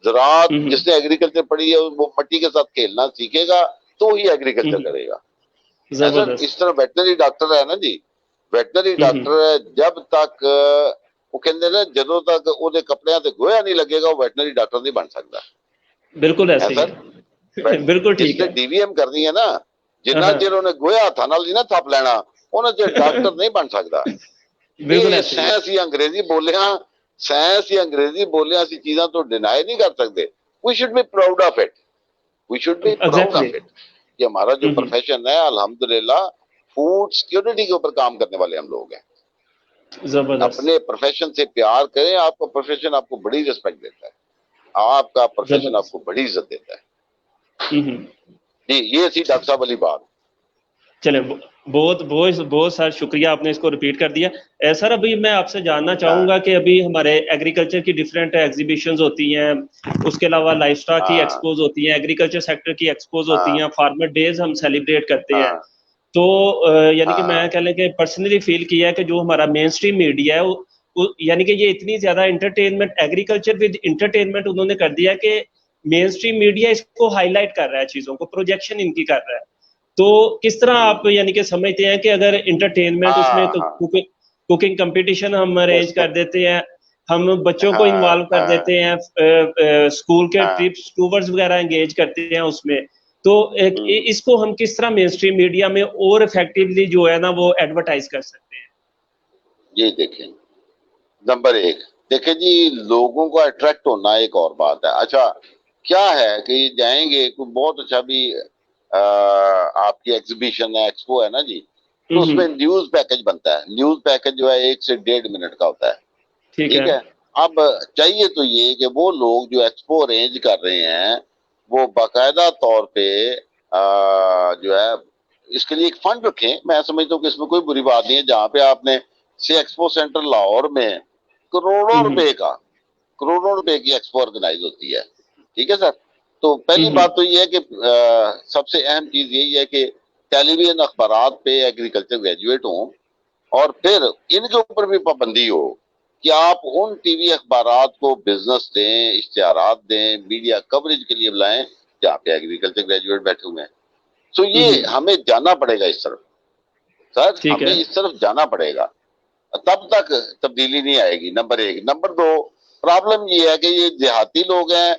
A: زراعت جس نے ایگریکلچر پڑھی ہے وہ مٹی کے ساتھ کھیلنا سیکھے گا تو ہی ایگریکلچر کرے گا. ایسا اس طرح ویٹنری ڈاکٹر ہے نا جی، ویٹنری ڈاکٹر جب تک وہ کہتے ہیں نا جدوں تک وہ کپڑے سے گویا نہیں لگے گا وہ ویٹنری ڈاکٹر نہیں بن سکتا.
B: بالکل ایسا ہی، بالکل ٹھیک ہے.
A: ڈی وی ایم کرنی ہے نا، جنہ چر انہیں گویا ہاتھ نال نہیں نا تھپ لینا انہیں چر ڈاکٹر نہیں بن سکتا.
B: بالکل
A: سائنس یا انگریزی بولیا، سائنس یا انگریزی بولیا اسی چیزاں تو ڈینائی نہیں کر سکتے. We should be proud of it, we should be proud of it کہ ہمارا جو پروفیشن ہے الحمدللہ فوڈ سیکورٹی کے اوپر کام کرنے والے ہم لوگ ہیں. اپنے پروفیشن سے پیار کریں، آپ کا پروفیشن آپ کو بڑی ریسپیکٹ دیتا ہے، آپ کا پروفیشن آپ کو بڑی عزت دیتا ہے. جی یہ تھی ڈاکٹر صاحب والی بات.
B: چلیں بہت بہت بہت سارا شکریہ، آپ نے اس کو ریپیٹ کر دیا. سر ابھی میں آپ سے جاننا چاہوں گا کہ ابھی ہمارے ایگریکلچر کی ڈفرینٹ ایگزیبیشنز ہوتی ہیں، اس کے علاوہ لائف اسٹاک کی ایکسپوز ہوتی ہیں، ایگریکلچر سیکٹر کی ایکسپوز ہوتی ہیں، فارمر ڈیز ہم سیلیبریٹ کرتے ہیں. تو یعنی کہ میں کہہ لیں کہ پرسنلی فیل کیا ہے کہ جو ہمارا مین اسٹریم میڈیا ہے یعنی کہ یہ اتنی زیادہ انٹرٹینمنٹ، ایگریکلچر ود انٹرٹینمنٹ انہوں نے کر دیا کہ مین اسٹریم میڈیا اس کو ہائی لائٹ کر رہا ہے، چیزوں کو پروجیکشن ان کی کر رہا ہے. تو کس طرح آپ یعنی کہ سمجھتے ہیں کہ اگر انٹرٹینمنٹ اس میں کوکنگ کمپٹیشن ہم ارینج کر دیتے ہیں، ہم بچوں کو انوالو کر دیتے ہیں، اسکول کے ٹرپس ٹورز وغیرہ انگیج کرتے ہیں اس میں، تو اس کو ہم کس طرح مین اسٹریم میڈیا میں اور افیکٹولی جو ہے نا وہ ایڈورٹائز کر سکتے ہیں؟
A: یہ دیکھیں نمبر ایک، دیکھیں جی لوگوں کو اٹریکٹ ہونا ایک اور بات ہے. اچھا کیا ہے کہ یہ جائیں گے کوئی بہت اچھا بھی آپ کی ایگزیبیشن ہے، ایکسپو ہے نا جی، تو اس میں نیوز پیکج بنتا ہے. نیوز پیکج جو ہے 1 سے 1.5 منٹ کا ہوتا ہے. ٹھیک ہے. اب چاہیے تو یہ کہ وہ لوگ جو ایکسپو ارینج کر رہے ہیں وہ باقاعدہ طور پہ جو ہے اس کے لیے ایک فنڈ رکھیں. میں سمجھتا ہوں کہ اس میں کوئی بری بات نہیں ہے. جہاں پہ آپ نے ایکسپو سینٹر لاہور میں کروڑوں روپے کی ایکسپو آرگنائز ہوتی ہے. ٹھیک ہے سر. تو پہلی بات تو یہ ہے کہ سب سے اہم چیز یہی ہے کہ ٹیلی ویژن اخبارات پہ ایگریکلچر گریجویٹ ہوں، اور پھر ان کے اوپر بھی پابندی ہو کہ آپ ان ٹی وی اخبارات کو بزنس دیں، اشتہارات دیں، میڈیا کوریج کے لیے بلائیں جہاں پہ ایگریکلچر گریجویٹ بیٹھے ہوئے ہیں. تو یہ ہمیں جانا پڑے گا اس طرف سر، ہمیں اس طرف جانا پڑے گا، تب تک تبدیلی نہیں آئے گی. نمبر ایک. نمبر دو، پرابلم یہ ہے کہ یہ دیہاتی لوگ ہیں،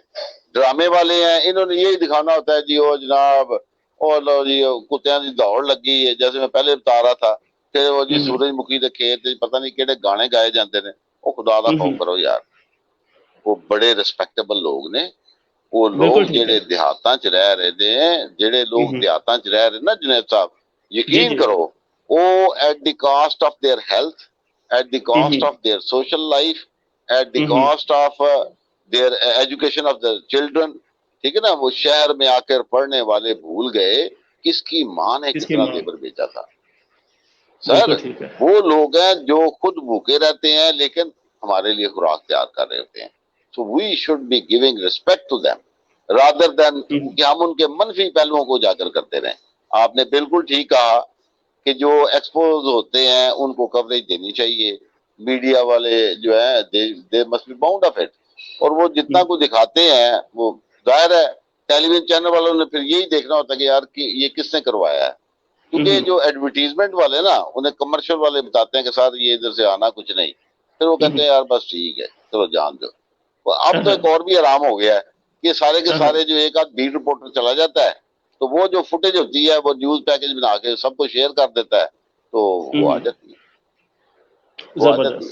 A: ڈرامے والے ہیں، انہوں نے یہی دکھانا ہوتا ہے جی وہ جناب اور لو جی کتیاں دی دوڑ لگی ہے، جیسے میں پہلے بتا رہا تھا کہ وہ جی سورج مکھی دے کھیت پتہ نہیں کہڑے گانے گائے جاندے نے. وہ خدا دا خوف کرو یار، وہ بڑے ریسپیکٹیبل لوگ نے. وہ لوگ جڑے دیہاتاں چ رہ رہے تھے، جڑے لوگ دیہاتاں چ رہ رہے نا جنید صاحب، یقین کرو وہ at the cost of their health, at the cost of their social life, at the cost of their education of their children. ٹھیک ہے نا. وہ شہر میں آ کر پڑھنے والے بھول گئے کس کی ماں نے کتنا لیبر بیچا تھا. سر وہ لوگ ہیں جو خود بھوکے رہتے ہیں لیکن ہمارے لیے خوراک تیار کر رہے ہوتے ہیں. So we should be giving respect to them rather than کہ ہم ان کے منفی پہلوؤں کو اجاگر کرتے رہیں. آپ نے بالکل ٹھیک کہا کہ جو ایکسپوز ہوتے ہیں ان کو کوریج دینی چاہیے. میڈیا والے جو ہے they must be bound of it. اور وہ جتنا کو دکھاتے ہیں وہ ظاہر ہے ٹیلی ویژن چینل والوں نے پھر یہی دیکھنا ہوتا ہے کہ یار یہ کس نے کروایا ہے. کیونکہ جو ایڈورٹیزمنٹ والے نا انہیں کمرشل والے بتاتے ہیں کہ سر یہ ادھر سے آنا کچھ نہیں، پھر وہ کہتے ہیں یار بس ٹھیک ہے چلو جان دو. اب تو ایک اور بھی آرام ہو گیا ہے کہ سارے کے سارے جو ایک آدھ بیٹ رپورٹر چلا جاتا ہے تو وہ جو فوٹیج ہوتی ہے وہ نیوز پیکج بنا کے سب کو شیئر کر دیتا ہے تو وہ آ جاتی ہے.
B: زبردست.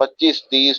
A: 25 30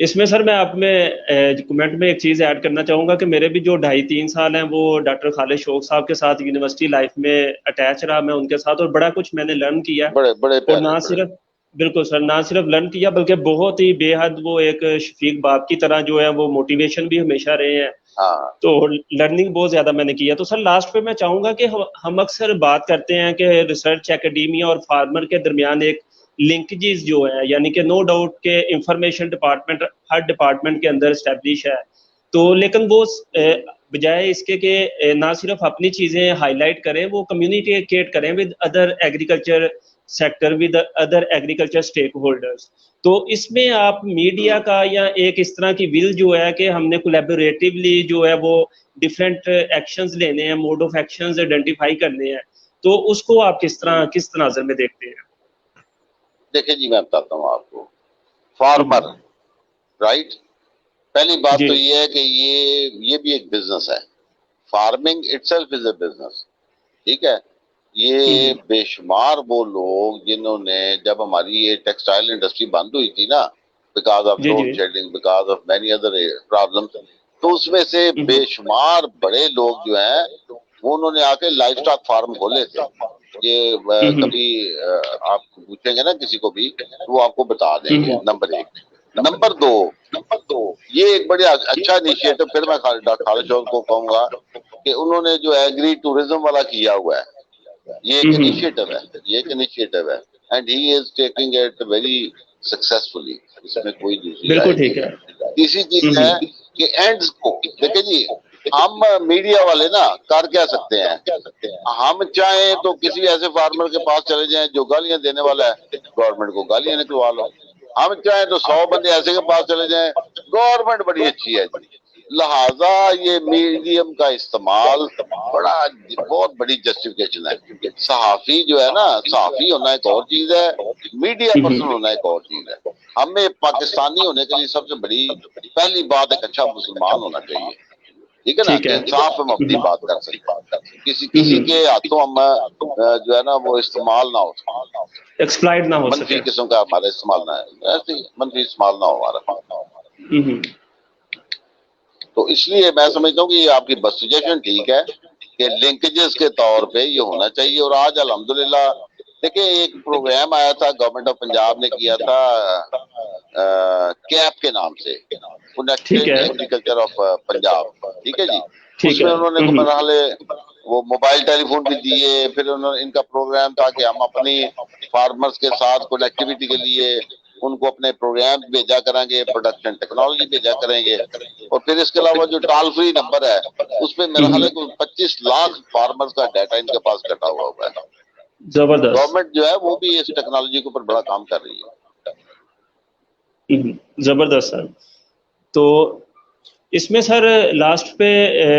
B: اس میں سر میں آپ میں کمنٹ میں ایک چیز ایڈ کرنا چاہوں گا کہ میرے بھی جو 2.5-3 سال ہیں وہ ڈاکٹر خالد شوق صاحب کے ساتھ یونیورسٹی لائف میں اٹیچ رہا میں ان کے ساتھ، اور بڑا کچھ میں نے لرن کیا،
A: بڑے بڑے
B: اور
A: پیارے
B: نہ
A: بڑے
B: صرف بالکل سر نہ صرف لرن کیا بلکہ بہت ہی بے حد وہ ایک شفیق باپ کی طرح جو ہے وہ موٹیویشن بھی ہمیشہ رہے ہیں،
A: ہاں
B: تو لرننگ بہت زیادہ میں نے کیا۔ تو سر لاسٹ پہ میں چاہوں گا کہ ہم اکثر بات کرتے ہیں کہ ریسرچ اکیڈیمیا اور فارمر کے درمیان ایک لنکیجز جو ہے، یعنی کہ نو ڈاؤٹ کہ انفارمیشن ڈپارٹمنٹ ہر ڈپارٹمنٹ کے اندر اسٹیبلش ہے، تو لیکن وہ بجائے اس کے کہ نہ صرف اپنی چیزیں ہائی لائٹ کریں، وہ کمیونیکیٹ کریں with other agriculture sector, with other agriculture stack holders. تو اس میں آپ میڈیا کا یا ایک اس طرح کی ول جو ہے کہ ہم نے کولیبوریٹیولی جو ہے وہ ڈفرینٹ ایکشنز لینے ہیں، موڈ آف ایکشنز آئیڈینٹیفائی کرنے ہیں، تو اس کو آپ کس تناظر میں دیکھتے ہیں؟
A: دیکھیں جی میں بتاتا ہوں آپ کو، فارمر رائٹ، پہلی بات
B: جی
A: تو یہ ہے کہ یہ بھی ایک بزنس ہے، farming it self is a business, ٹھیک ہے۔ یہ بے شمار وہ لوگ جنہوں نے جب ہماری یہ ٹیکسٹائل انڈسٹری بند ہوئی تھی نا، بیکاز آف
B: جی
A: لوڈ
B: جی
A: shedding, because of many other problem, تو اس میں سے بے شمار بڑے لوگ جو ہیں وہ انہوں نے آ کے لائف سٹاک فارم کھولے تھے۔ یہ کبھی آپ پوچھیں گے نا کسی کو بھی تو وہ آپ کو بتا دیں گے، نمبر ایک۔ نمبر دو، یہ ایک بڑے اچھا انیشیٹو پھر میں ڈاکٹر خالد شوق کو کہوں گا کہ انہوں نے جو ایگری ٹورزم والا کیا ہوا ہے، یہ ایک انیشیٹو ہے، یہ ایک انیشیٹو ہے، and he is taking it very successfully, اس میں کوئی دوسری رائے
B: بالکل ٹھیک
A: نہیں
B: ہے۔
A: ہے۔ تیسری چیز ہے کہ اینڈز کو دیکھیں جی، ہم میڈیا والے نا کر کیا سکتے ہیں، ہم چاہیں تو کسی ایسے فارمر کے پاس چلے جائیں جو گالیاں دینے والا ہے، گورنمنٹ کو گالیاں نکلوا لو، ہم چاہیں تو 100 بندے ایسے کے پاس چلے جائیں، گورنمنٹ بڑی اچھی ہے جی۔ لہذا یہ میڈیم کا استعمال بہت بڑی جسٹیفیکیشن ہے۔ صحافی جو ہے نا، صحافی ہونا ایک اور چیز ہے، میڈیا پرسن ہونا ایک اور چیز ہے۔ ہمیں پاکستانی ہونے کے لیے سب سے بڑی پہلی بات ایک اچھا مسلمان ہونا چاہیے، ٹھیک ہے نا، کہ انصاف پہ مبنی بات کر سکیں، کسی کے ہاتھوں ہم جو ہے نا وہ استعمال نہ ہو،
B: ایکسپلائٹ نہ ہو
A: منفی
B: سکے۔
A: قسم کا ہمارا استعمال نہ ہے، ایسے ہی منفی استعمال نہ ہو ہمارا۔ تو اس لیے میں سمجھتا ہوں کہ یہ آپ کی بس سجیشن ٹھیک ہے کہ لنکیجز کے طور پہ یہ ہونا چاہیے۔ اور آج الحمدللہ دیکھیں ایک پروگرام آیا تھا گورنمنٹ آف پنجاب نے کیا تھا کیپ کے نام سے،
B: ٹھیک
A: کنیکٹنگ
B: ہے
A: ایگریکلچر آف پنجاب، ٹھیک ہے جی۔
B: ٹھیک
A: اس میں
B: ہے۔
A: انہوں نے مرحلے وہ موبائل ٹیلی فون بھی دیے، پھر انہوں نے ان کا پروگرام تھا کہ ہم اپنی فارمرز کے ساتھ کنیکٹیویٹی کے لیے ان کو اپنے پروگرام بھیجا کریں گے، پروڈکشن ٹیکنالوجی بھیجا کریں گے، اور پھر اس کے علاوہ جو ٹال فری نمبر ہے اس پہ میرا خیال ہے کہ 25 لاکھ فارمرز کا ڈیٹا ان کے پاس کٹا ہوا ہے۔
B: زبردست،
A: گورنمنٹ جو ہے وہ بھی اس ٹیکنالوجی کے اوپر بڑا کام کر رہی ہے۔
B: زبردست سر۔ تو اس میں سر لاسٹ پہ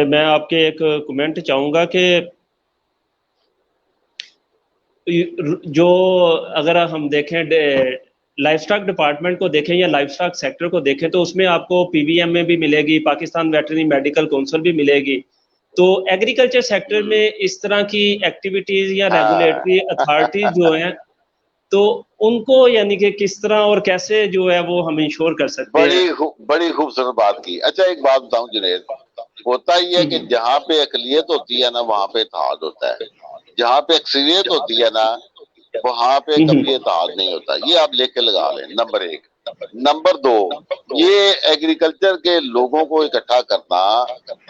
B: میں آپ کے ایک کمنٹ چاہوں گا کہ جو اگر ہم دیکھیں لائف سٹاک ڈپارٹمنٹ کو دیکھیں یا لائف سٹاک سیکٹر کو دیکھیں تو اس میں آپ کو پی وی ایم میں بھی ملے گی، پاکستان ویٹرنری میڈیکل کونسل بھی ملے گی، تو ایگریکلچر سیکٹر میں اس طرح کی ایکٹیویٹیز یا ریگولیٹری اتھارٹیز جو ہیں تو ان کو یعنی کہ کس طرح اور کیسے جو ہے وہ ہم انشور کر سکتے ہیں؟
A: بڑی خوبصورت بات کی۔ اچھا ایک بات بتاؤں جنید، ہوتا ہی ہے کہ جہاں پہ اقلیت ہوتی ہے نا وہاں پہ اتحاد ہوتا ہے، جہاں پہ اکثریت ہوتی ہے نا وہاں پہ کبھی اتحاد نہیں ہوتا، یہ آپ لے کے لگا لیں، نمبر ایک۔ نمبر دو، یہ ایگریکلچر کے لوگوں کو اکٹھا کرنا،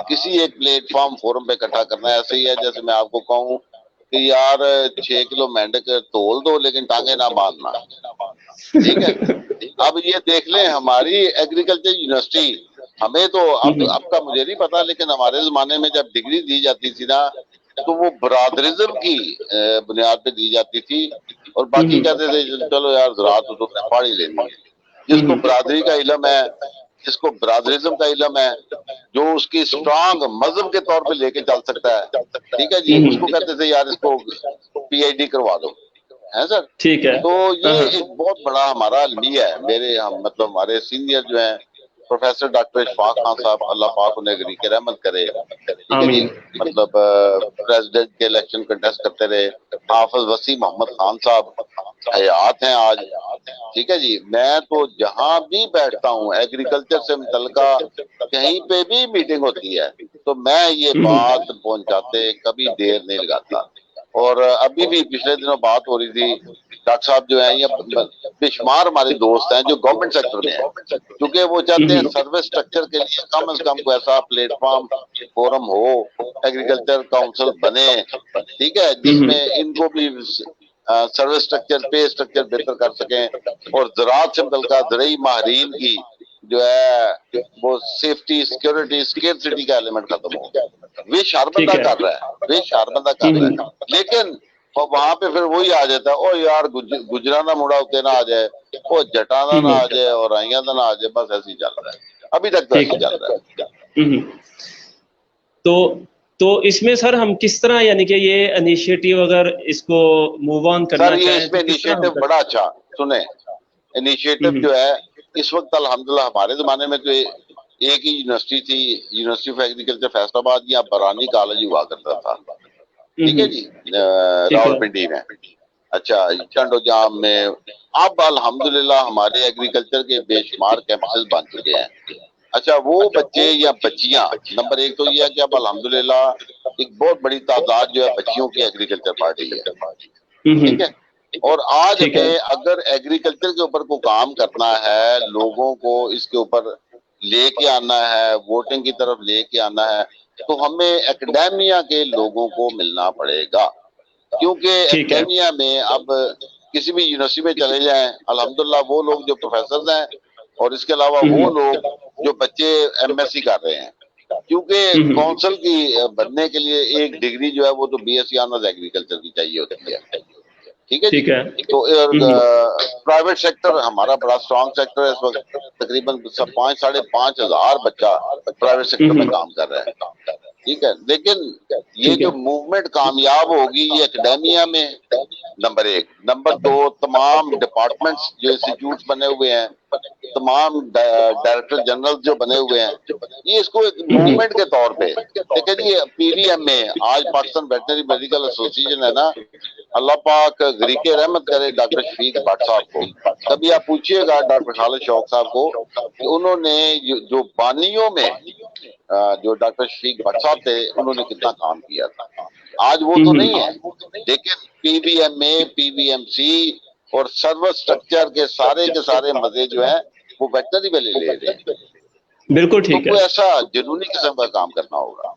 A: کسی ایک پلیٹ فارم فورم پہ اکٹھا کرنا، ایسے ہی ہے جیسے میں آپ کو کہوں کہ یار 6 کلو مینڈک تول دو لیکن ٹانگیں نہ باندھنا، ٹھیک ہے۔ اب یہ دیکھ لیں ہماری ایگریکلچر یونیورسٹی، ہمیں تو اب کا مجھے نہیں پتا، لیکن ہمارے زمانے میں جب ڈگری دی جاتی تھی نا تو وہ برادرزم کی بنیاد پہ دی جاتی تھی، اور باقی کہتے تھے چلو یار زراعت تو تم نے پڑھ ہی لینی ہے۔ جس کو برادری کا علم ہے، جس کو برادرزم کا علم ہے، جو اس کی اسٹرانگ مذہب کے طور پہ لے کے چل سکتا ہے، ٹھیک ہے جی، اس کو کہتے تھے یار اس کو پی ایچ ڈی کروا دو، ہے سر۔
B: ٹھیک ہے۔
A: تو یہ ایک بہت بڑا ہمارا المیہ ہے، میرے مطلب ہمارے سینئر جو ہیں پروفیسر ڈاکٹر اشفاق خان صاحب، اللہ پاک انہیں غریق رحمت کرے، ٹھیک ہے جی، مطلب پریزیڈنٹ کے الیکشن کنٹیسٹ کرتے رہے، حافظ وسیع محمد خان صاحب، حیات ہیں آج. ٹھیک ہے جی, میں تو جہاں بھی بیٹھتا ہوں ایگریکلچر سے متعلقہ کہیں پہ بھی میٹنگ ہوتی ہے تو میں یہ بات پہنچاتے کبھی دیر نہیں لگاتا. اور ابھی بھی پچھلے دنوں بات ہو رہی تھی, ڈاکٹر صاحب جو ہیں یہ بے شمار ہمارے دوست ہیں جو گورنمنٹ سیکٹر میں ہیں, کیونکہ وہ چاہتے ہیں سروس سٹرکچر کے لیے کم از کم کوئی ایسا پلیٹ فارم فورم ہو, ایگریکلچر کاؤنسل بنے, ٹھیک ہے, جس میں ان کو بھی سروس سٹرکچر پے سٹرکچر بہتر کر سکیں, اور زراعت سے متعلقہ زرعی ماہرین کی جو ہے وہ سیفٹی سیکورٹی سکیورٹی کا ایلیمنٹ ختم ہو. وش ہر بندہ کر رہا ہے, وش ہر بندہ کر رہا ہے, لیکن وہاں پہ پھر وہی آ جاتا ہے, او یار گجرانا مڑا ہوتے نہ آ جائے, وہ جٹانا نہ آ جائے, اور آئیاں نہ آ جائے, بس ایسے ہی چل رہا ہے, ابھی تک تو ایسے ہی چل رہا ہے.
B: تو اس میں سر ہم کس طرح یعنی کہ یہ انیشیٹو اگر اس کو موو آن کرنا
A: سر, یہ
B: چاہیں
A: اس میں انیشیٹو بڑا اچھا, سنیں, انیشیٹو جو ہے اس وقت الحمدللہ ہمارے زمانے میں تو ایک ہی یونیورسٹی تھی, یونیورسٹی آف ایگریکلچر فیصل آباد, یا برانی کالج ہوا کرتا تھا, ٹھیک ہے جی, راول پنڈی میں. اچھا, ٹنڈو جام میں. اب الحمدللہ ہمارے ایگریکلچر کے بے شمار کیمپسز بن چکے ہیں. اچھا, وہ بچے یا بچیاں, نمبر ایک تو یہ ہے کہ اب الحمدللہ ایک بہت بڑی تعداد جو ہے بچیوں کی ایگریکلچر پارٹی ہے, ٹھیک ہے, اور آج ہمیں اگر ایگریکلچر کے اوپر کوئی کام کرنا ہے, لوگوں کو اس کے اوپر لے کے آنا ہے, ووٹنگ کی طرف لے کے آنا ہے, تو ہمیں اکیڈیمیا کے لوگوں کو ملنا پڑے گا, کیونکہ اکیڈیمیا میں اب کسی بھی یونیورسٹی میں چلے جائیں, الحمدللہ وہ لوگ جو پروفیسرز ہیں, اور اس کے علاوہ وہ لوگ جو بچے ایم ایس سی کر رہے ہیں, کیونکہ کونسل کی بننے کے لیے ایک ڈگری جو ہے وہ تو B S C honours agriculture کی چاہیے ہوتی ہے, ٹھیک ہے جی. تو پرائیویٹ سیکٹر ہمارا بڑا سٹرانگ سیکٹر ہے اس وقت, تقریباً 5,500 بچہ پرائیویٹ سیکٹر میں کام کر رہا ہے, ٹھیک ہے, لیکن یہ جو موومنٹ کامیاب ہوگی یہ اکیڈیمیا میں, نمبر ایک. نمبر دو, تمام ڈپارٹمنٹس جو انسٹیٹیوٹس بنے ہوئے ہیں, تمام ڈائریکٹر جنرل جو بنے ہوئے ہیں, یہ اس کو ایک موومنٹ کے طور پہ دیکھیں جی. پی وی ایم میں آج پاکستان ویٹنری میڈیکل ایسوسی ایشن ہے نا, اللہ پاک غریق رحمت کرے ڈاکٹر شفیق بٹ صاحب کو, کبھی آپ پوچھئے گا ڈاکٹر خالد شوق صاحب کو کہ انہوں نے جو بانیوں میں جو ڈاکٹر شفیق بٹ صاحب تھے انہوں نے کتنا کام کیا تھا. آج وہ تو نہیں ہے, لیکن پی وی ایم اے, پی وی ایم سی اور سروس سٹرکچر کے سارے مزے جو ہیں وہ ویٹنری میں لے رہے ہیں.
B: بالکل ٹھیک ہے,
A: تو کوئی ایسا جنونی قسم کا کام کرنا ہوگا.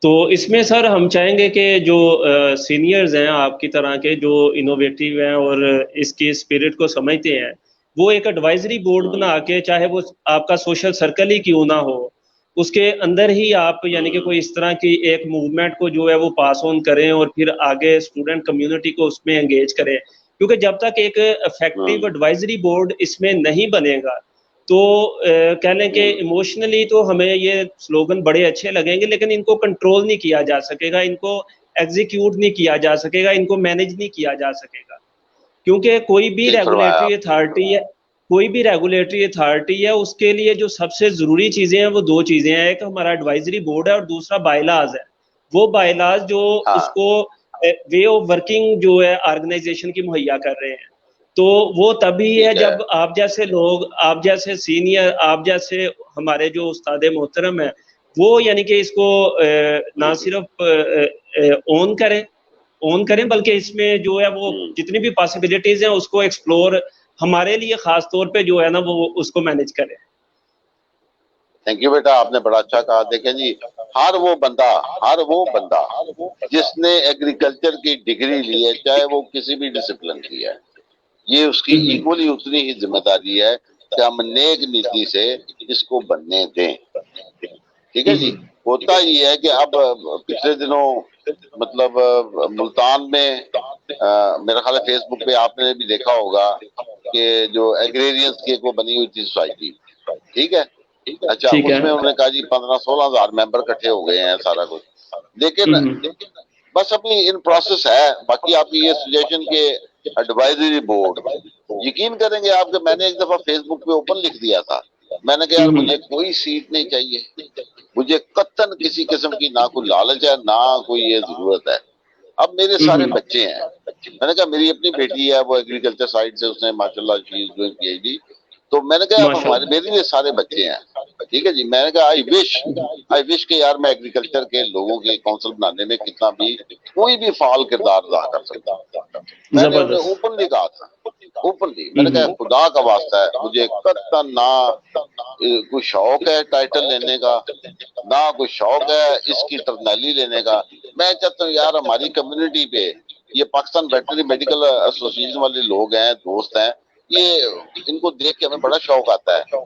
B: تو اس میں سر ہم چاہیں گے کہ جو سینئرز ہیں آپ کی طرح کے, جو انوویٹیو ہیں اور اس کی اسپرٹ کو سمجھتے ہیں, وہ ایک ایڈوائزری بورڈ بنا کے, چاہے وہ آپ کا سوشل سرکل ہی کیوں نہ ہو, اس کے اندر ہی آپ یعنی کہ کوئی اس طرح کی ایک موومنٹ کو جو ہے وہ پاس آن کریں, اور پھر آگے اسٹوڈنٹ کمیونٹی کو اس میں انگیج کریں, کیونکہ جب تک ایک افیکٹو ایڈوائزری بورڈ اس میں نہیں بنے گا تو کہہ لیں کہ ایموشنلی تو ہمیں یہ سلوگن بڑے اچھے لگیں گے, لیکن ان کو کنٹرول نہیں کیا جا سکے گا, ان کو ایگزیکیوٹ نہیں کیا جا سکے گا, ان کو مینیج نہیں کیا جا سکے گا, کیونکہ کوئی بھی ریگولیٹری اتھارٹی ہے, اس کے لیے جو سب سے ضروری چیزیں ہیں وہ دو چیزیں ہیں, ایک ہمارا ایڈوائزری بورڈ ہے اور دوسرا بائی لاز ہے. وہ بائی لاز جو اس کو وے آف ورکنگ جو ہے آرگنائزیشن کی مہیا کر رہے ہیں, تو وہ تبھی ہے جب آپ جیسے لوگ, آپ جیسے سینئر, آپ جیسے ہمارے جو استاد محترم ہیں, وہ یعنی کہ اس کو نہ صرف اون کریں بلکہ اس میں جو ہے وہ جتنی بھی پاسبلٹیز ہیں اس کو ایکسپلور ہمارے لیے خاص طور پہ جو ہے نا وہ اس کو مینیج کریں.
A: تھینک یو بیٹا, آپ نے بڑا اچھا کہا. دیکھیں جی, ہر وہ بندہ جس نے ایگریکلچر کی ڈگری لی ہے, چاہے وہ کسی بھی ڈسپلن کی ہے, یہ اس کی ایکولی اتنی ہی ذمہ داری ہے کہ ہم نیک نیتی سے اس کو بننے دیں. ٹھیک ہے جی. ہوتا یہ ہے کہ اب پچھلے دنوں مطلب ملتان میں میرا خیال ہے فیس بک پہ آپ نے بھی دیکھا ہوگا کہ جو ایگریرینز کی وہ بنی ہوئی تھی سوسائٹی, ٹھیک ہے. اچھا, اس میں انہوں نے کہا جی 15-16 ہزار ممبر اکٹھے ہو گئے ہیں, سارا کچھ, لیکن بس ابھی ان پروسیس ہے. باقی آپ کی یہ سجیشن کے ایڈوائزری بورڈ, یقین کریں گے آپ کہ میں نے ایک دفعہ فیس بک پہ اوپن لکھ دیا تھا, میں نے کہا یار مجھے کوئی سیٹ نہیں چاہیے, مجھے قطعاً کسی قسم کی نہ کوئی لالچ ہے نہ کوئی یہ ضرورت ہے. اب میرے سارے بچے ہیں، میں نے کہا میری اپنی بیٹی ہے وہ ایگریکلچر سائڈ سے اس نے ماشاءاللہ she is doing P H D, تو میں نے کہا اب ہمارے میرے لیے سارے بچے ہیں، ٹھیک ہے جی. میں نے کہا آئی وش کہ یار میں ایگریکلچر کے لوگوں کے کونسل بنانے میں کتنا بھی کوئی بھی فعال کردار ادا کر سکتا ہوں. میں نے انہیں اوپنلی کہا تھا، اوپنلی میں نے کہا خدا کا واسطہ ہے مجھے قطعاً نہ کوئی شوق ہے ٹائٹل لینے کا، نہ کوئی شوق ہے اس کی ٹرنیلی لینے کا. میں چاہتا ہوں یار ہماری کمیونٹی پہ یہ پاکستان ویٹرنری میڈیکل ایسوسی ایشن والے لوگ ہیں، دوست ہیں، یہ ان کو دیکھ کے ہمیں بڑا شوق آتا ہے،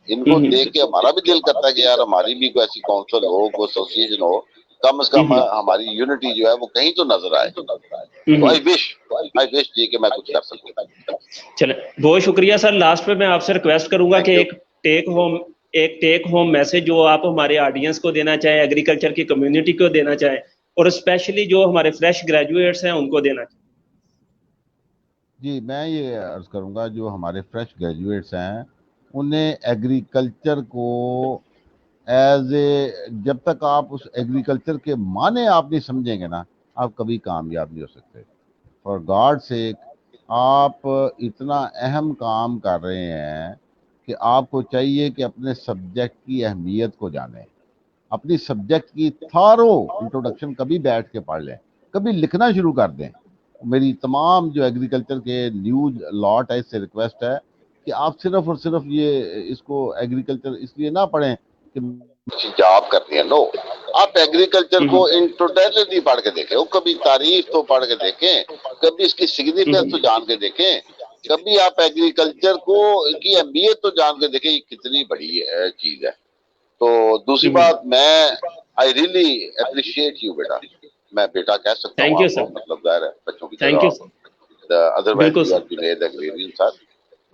A: ان کو دیکھ کے ہمارا بھی دل کرتا ہے کہ یار ہماری بھی کوئی ایسی کونسل ہو، کوئی ایسوسی ایشن ہو، کم از کم ہماری یونٹی جو ہے وہ کہیں تو نظر آئے. تو آئی وش جی کہ میں کچھ کر سکوں.
B: چلیں بہت شکریہ سر. لاسٹ پہ میں آپ سے ریکویسٹ کروں گا کہ ایک ٹیک ہوم میسج جو آپ ہمارے آڈینس کو دینا چاہیں، ایگریکلچر کی کمیونٹی کو دینا چاہیں، اور اسپیشلی جو ہمارے فریش گریجویٹس ہیں ان کو دینا چاہیں.
C: جی میں یہ عرض کروں گا جو ہمارے فریش گریجویٹس ہیں انہیں ایگریکلچر کو ایز اے، جب تک آپ اس ایگریکلچر کے معنی آپ نہیں سمجھیں گے نا آپ کبھی کامیاب نہیں ہو سکتے. فار گاڈ سیک آپ اتنا اہم کام کر رہے ہیں کہ آپ کو چاہیے کہ اپنے سبجیکٹ کی اہمیت کو جانیں، اپنی سبجیکٹ کی تھارو انٹروڈکشن کبھی بیٹھ کے پڑھ لیں، کبھی لکھنا شروع کر دیں. میری تمام جو ایگریکلچر کے نیوز لاٹ ہے اس سے ریکویسٹ ہے کہ آپ صرف اور صرف یہ اس کو ایگریکلچر اس لیے نہ پڑھیں کہ
A: جاب کرنی ہے. نو، آپ ایگریکلچر کو ان ٹوٹیلٹی پڑھ کے دیکھیں، وہ کبھی تاریخ تو پڑھ کے دیکھیں، کبھی اس کی سگنیفیکینس تو جان کے دیکھیں، کبھی آپ ایگریکلچر کو کی اہمیت تو جان کے دیکھیں یہ کتنی بڑی چیز ہے. تو دوسری بات، میں آئی ریئلی اپریشیٹ یو بیٹا، میں بیٹا کہہ سکتا ہوں آپ کو، مطلب ظاہر ہے بچوں کی جگہ آپ، otherwise you are Junaid agrarian sir.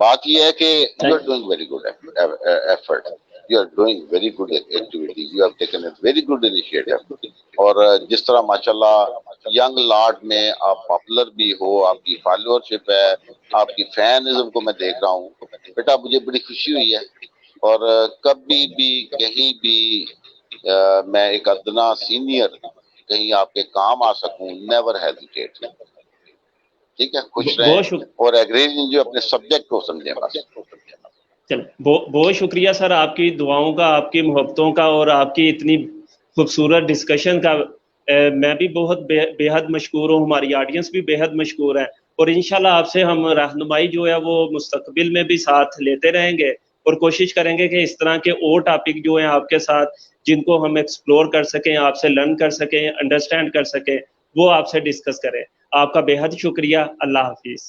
A: بات یہ ہے کہ you are doing very good effort, you are doing very good activity, you have taken a very good initiative. اور جس طرح ماشاءاللہ ینگ لاٹ میں آپ پاپولر بھی ہو، آپ کی فالوورشپ ہے، آپ کی فینزم کو میں دیکھ رہا ہوں بیٹا، مجھے بڑی خوشی ہوئی ہے. اور کبھی بھی کہیں بھی میں ایک ادنا سینئر کہیں آپ کے کام آ سکوں، نیور ہیزیٹیٹ. ٹھیک ہے، خوش رہیں اور ایگریرین جو اپنے سبجیکٹ کو سمجھیں بس.
B: چلیں بہت شکریہ سر آپ کی دعاؤں کا، آپ کی محبتوں کا، اور آپ کی اتنی خوبصورت ڈسکشن کا. میں بھی بہت بے حد مشکور ہوں، ہماری آڈینس بھی بے حد مشکور ہے، اور انشاءاللہ آپ سے ہم رہنمائی جو ہے وہ مستقبل میں بھی ساتھ لیتے رہیں گے، اور کوشش کریں گے کہ اس طرح کے اور ٹاپک جو ہیں آپ کے ساتھ جن کو ہم ایکسپلور کر سکیں، آپ سے لرن کر سکیں، انڈرسٹینڈ کر سکیں، وہ آپ سے ڈسکس کریں. آپ کا بے حد شکریہ. اللہ حافظ.